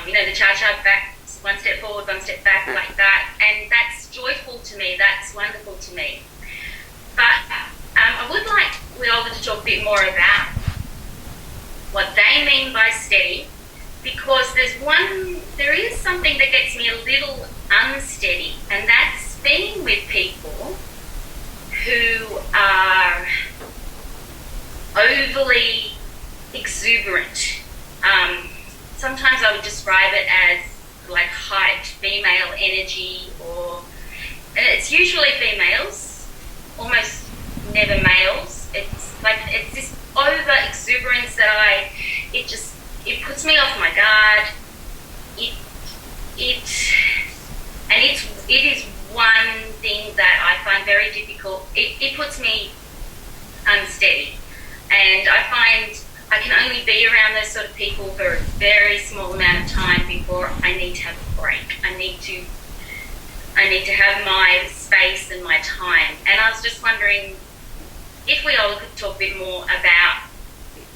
You know, the cha-cha back, one step forward, one step back, like that. And that's joyful to me. That's wonderful to me. But I would like Weola to talk a bit more about what they mean by steady, because there is something that gets me a little unsteady, and that's being with people who are overly exuberant. Sometimes I would describe it as like hyped female energy, and it's usually females, almost never males. It's this over exuberance that it puts me off my guard. It is one thing that I find very difficult. It puts me unsteady, and I find I can only be around those sort of people for a very small amount of time before I need to have a break. I need to have my space and my time. And I was just wondering if we all could talk a bit more about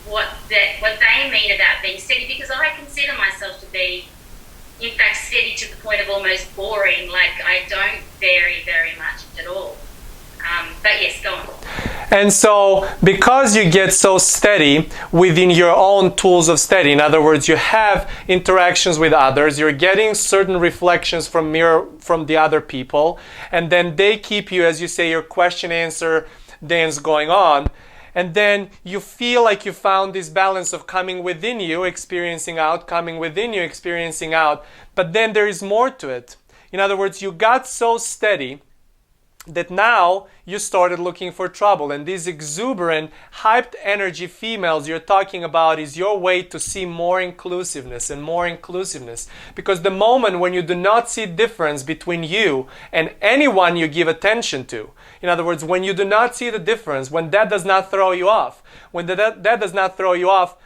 what they mean about being steady, because I consider myself to be, in fact, steady to the point of almost boring. Like, I don't vary very much at all. But yes, go on. And so, because you get so steady within your own tools of steady, in other words, you have interactions with others, you're getting certain reflections from the other people, and then they keep you, as you say, your question-answer dance going on, and then you feel like you found this balance of coming within you, experiencing out, coming within you, experiencing out, but then there is more to it. In other words, you got so steady that now you started looking for trouble, and these exuberant, hyped energy females you're talking about is your way to see more inclusiveness and more inclusiveness. Because the moment when you do not see difference between you and anyone you give attention to, in other words, when you do not see the difference, when that does not throw you off, when that does not throw you off,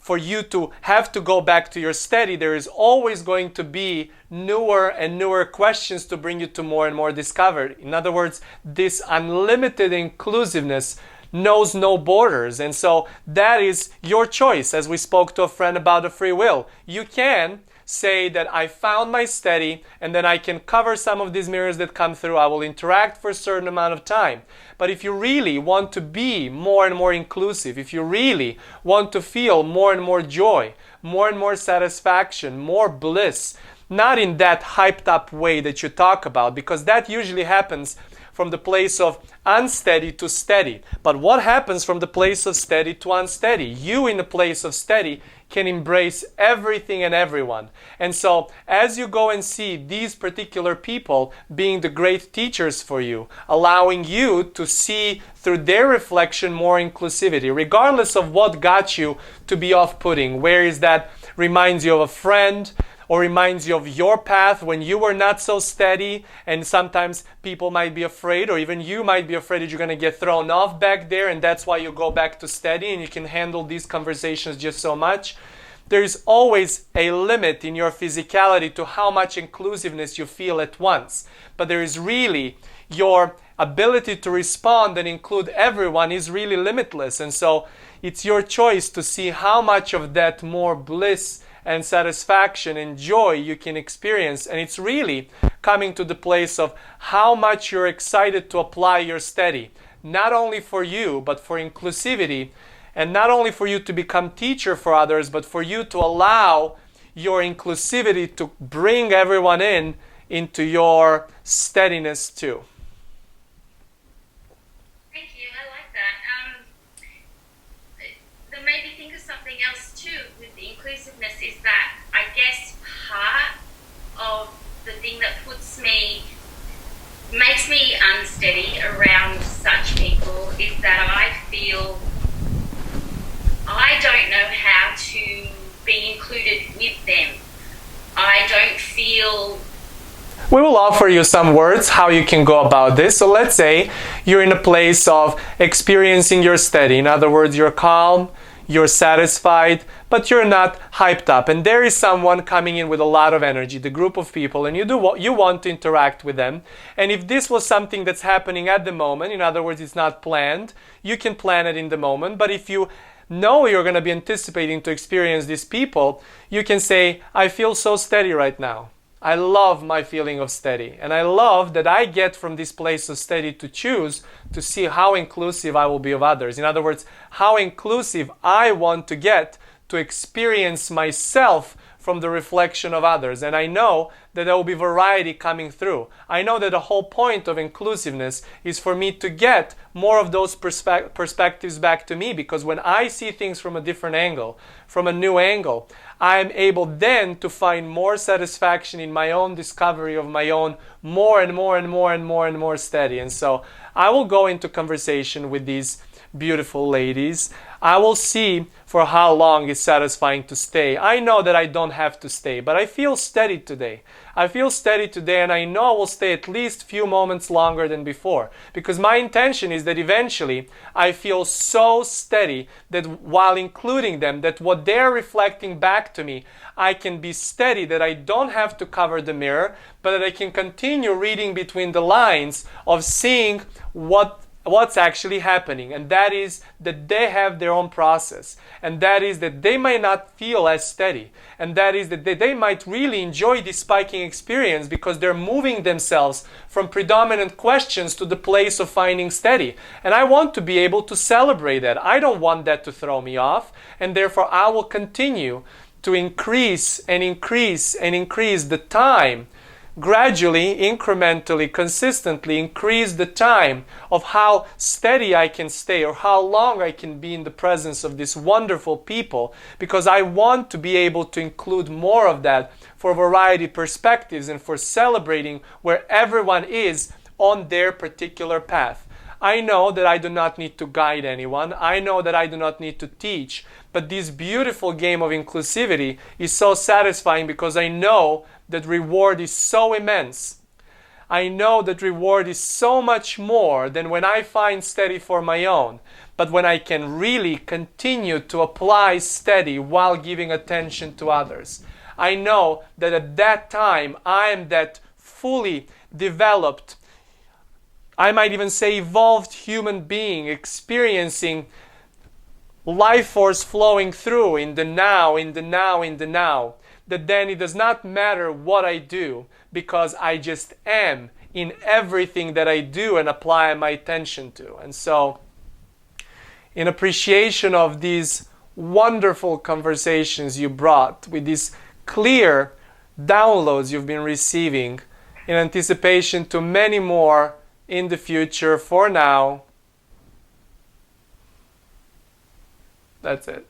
for you to have to go back to your steady, there is always going to be newer and newer questions to bring you to more and more discovery. In other words, this unlimited inclusiveness knows no borders. And so that is your choice. As we spoke to a friend about the free will, you can say that I found my steady, and then I can cover some of these mirrors that come through. I will interact for a certain amount of time. But if you really want to be more and more inclusive, if you really want to feel more and more joy, more and more satisfaction, more bliss, not in that hyped up way that you talk about, because that usually happens from the place of unsteady to steady. But what happens from the place of steady to unsteady? You in the place of steady can embrace everything and everyone. And so as you go and see these particular people being the great teachers for you, allowing you to see through their reflection more inclusivity, regardless of what got you to be off-putting, where is that reminds you of a friend, or reminds you of your path when you were not so steady, and sometimes people might be afraid, or even you might be afraid that you're going to get thrown off back there, and that's why you go back to steady and you can handle these conversations just so much. There is always a limit in your physicality to how much inclusiveness you feel at once, but there is really your ability to respond and include everyone is really limitless. And so it's your choice to see how much of that more bliss and satisfaction and joy you can experience. And it's really coming to the place of how much you're excited to apply your steady, not only for you, but for inclusivity, and not only for you to become teacher for others, but for you to allow your inclusivity to bring everyone into your steadiness too. Thank you, I like that. That made me think of something else too with the inclusiveness, is that I guess part of the thing that makes me unsteady around such people is that I feel I don't know how to be included with them. I don't feel... We will offer you some words how you can go about this. So let's say you're in a place of experiencing your steady. In other words, you're calm, you're satisfied, but you're not hyped up. And there is someone coming in with a lot of energy, the group of people, and you want to interact with them. And if this was something that's happening at the moment, in other words, it's not planned, you can plan it in the moment. But if you know you're going to be anticipating to experience these people, you can say, I feel so steady right now. I love my feeling of steady. And I love that I get from this place of steady to choose to see how inclusive I will be of others. In other words, how inclusive I want to get to experience myself from the reflection of others. And I know that there will be variety coming through. I know that the whole point of inclusiveness is for me to get more of those perspectives back to me, because when I see things from a different angle, from a new angle, I am able then to find more satisfaction in my own discovery of my own more and more steady. And so I will go into conversation with these beautiful ladies. I will see for how long it's satisfying to stay. I know that I don't have to stay, but I feel steady today. I feel steady today, and I know I will stay at least a few moments longer than before, because my intention is that eventually I feel so steady that while including them, that what they're reflecting back to me, I can be steady, that I don't have to cover the mirror, but that I can continue reading between the lines of seeing what's actually happening. And that is that they have their own process, and that is that they might not feel as steady, and that is that they might really enjoy this spiking experience because they're moving themselves from predominant questions to the place of finding steady. And I want to be able to celebrate that. I don't want that to throw me off, and therefore I will continue to increase the time, gradually, incrementally, consistently increase the time of how steady I can stay, or how long I can be in the presence of these wonderful people, because I want to be able to include more of that for a variety of perspectives and for celebrating where everyone is on their particular path. I know that I do not need to guide anyone. I know that I do not need to teach. But this beautiful game of inclusivity is so satisfying because I know that reward is so immense. I know that reward is so much more than when I find steady for my own. but when I can really continue to apply steady while giving attention to others. I know that at that time I am that fully developed, I might even say evolved human being, experiencing life force flowing through in the now, in the now, in the now. That then it does not matter what I do, because I just am in everything that I do and apply my attention to. And so, in appreciation of these wonderful conversations you brought, with these clear downloads you've been receiving, in anticipation to many more in the future, for now, that's it.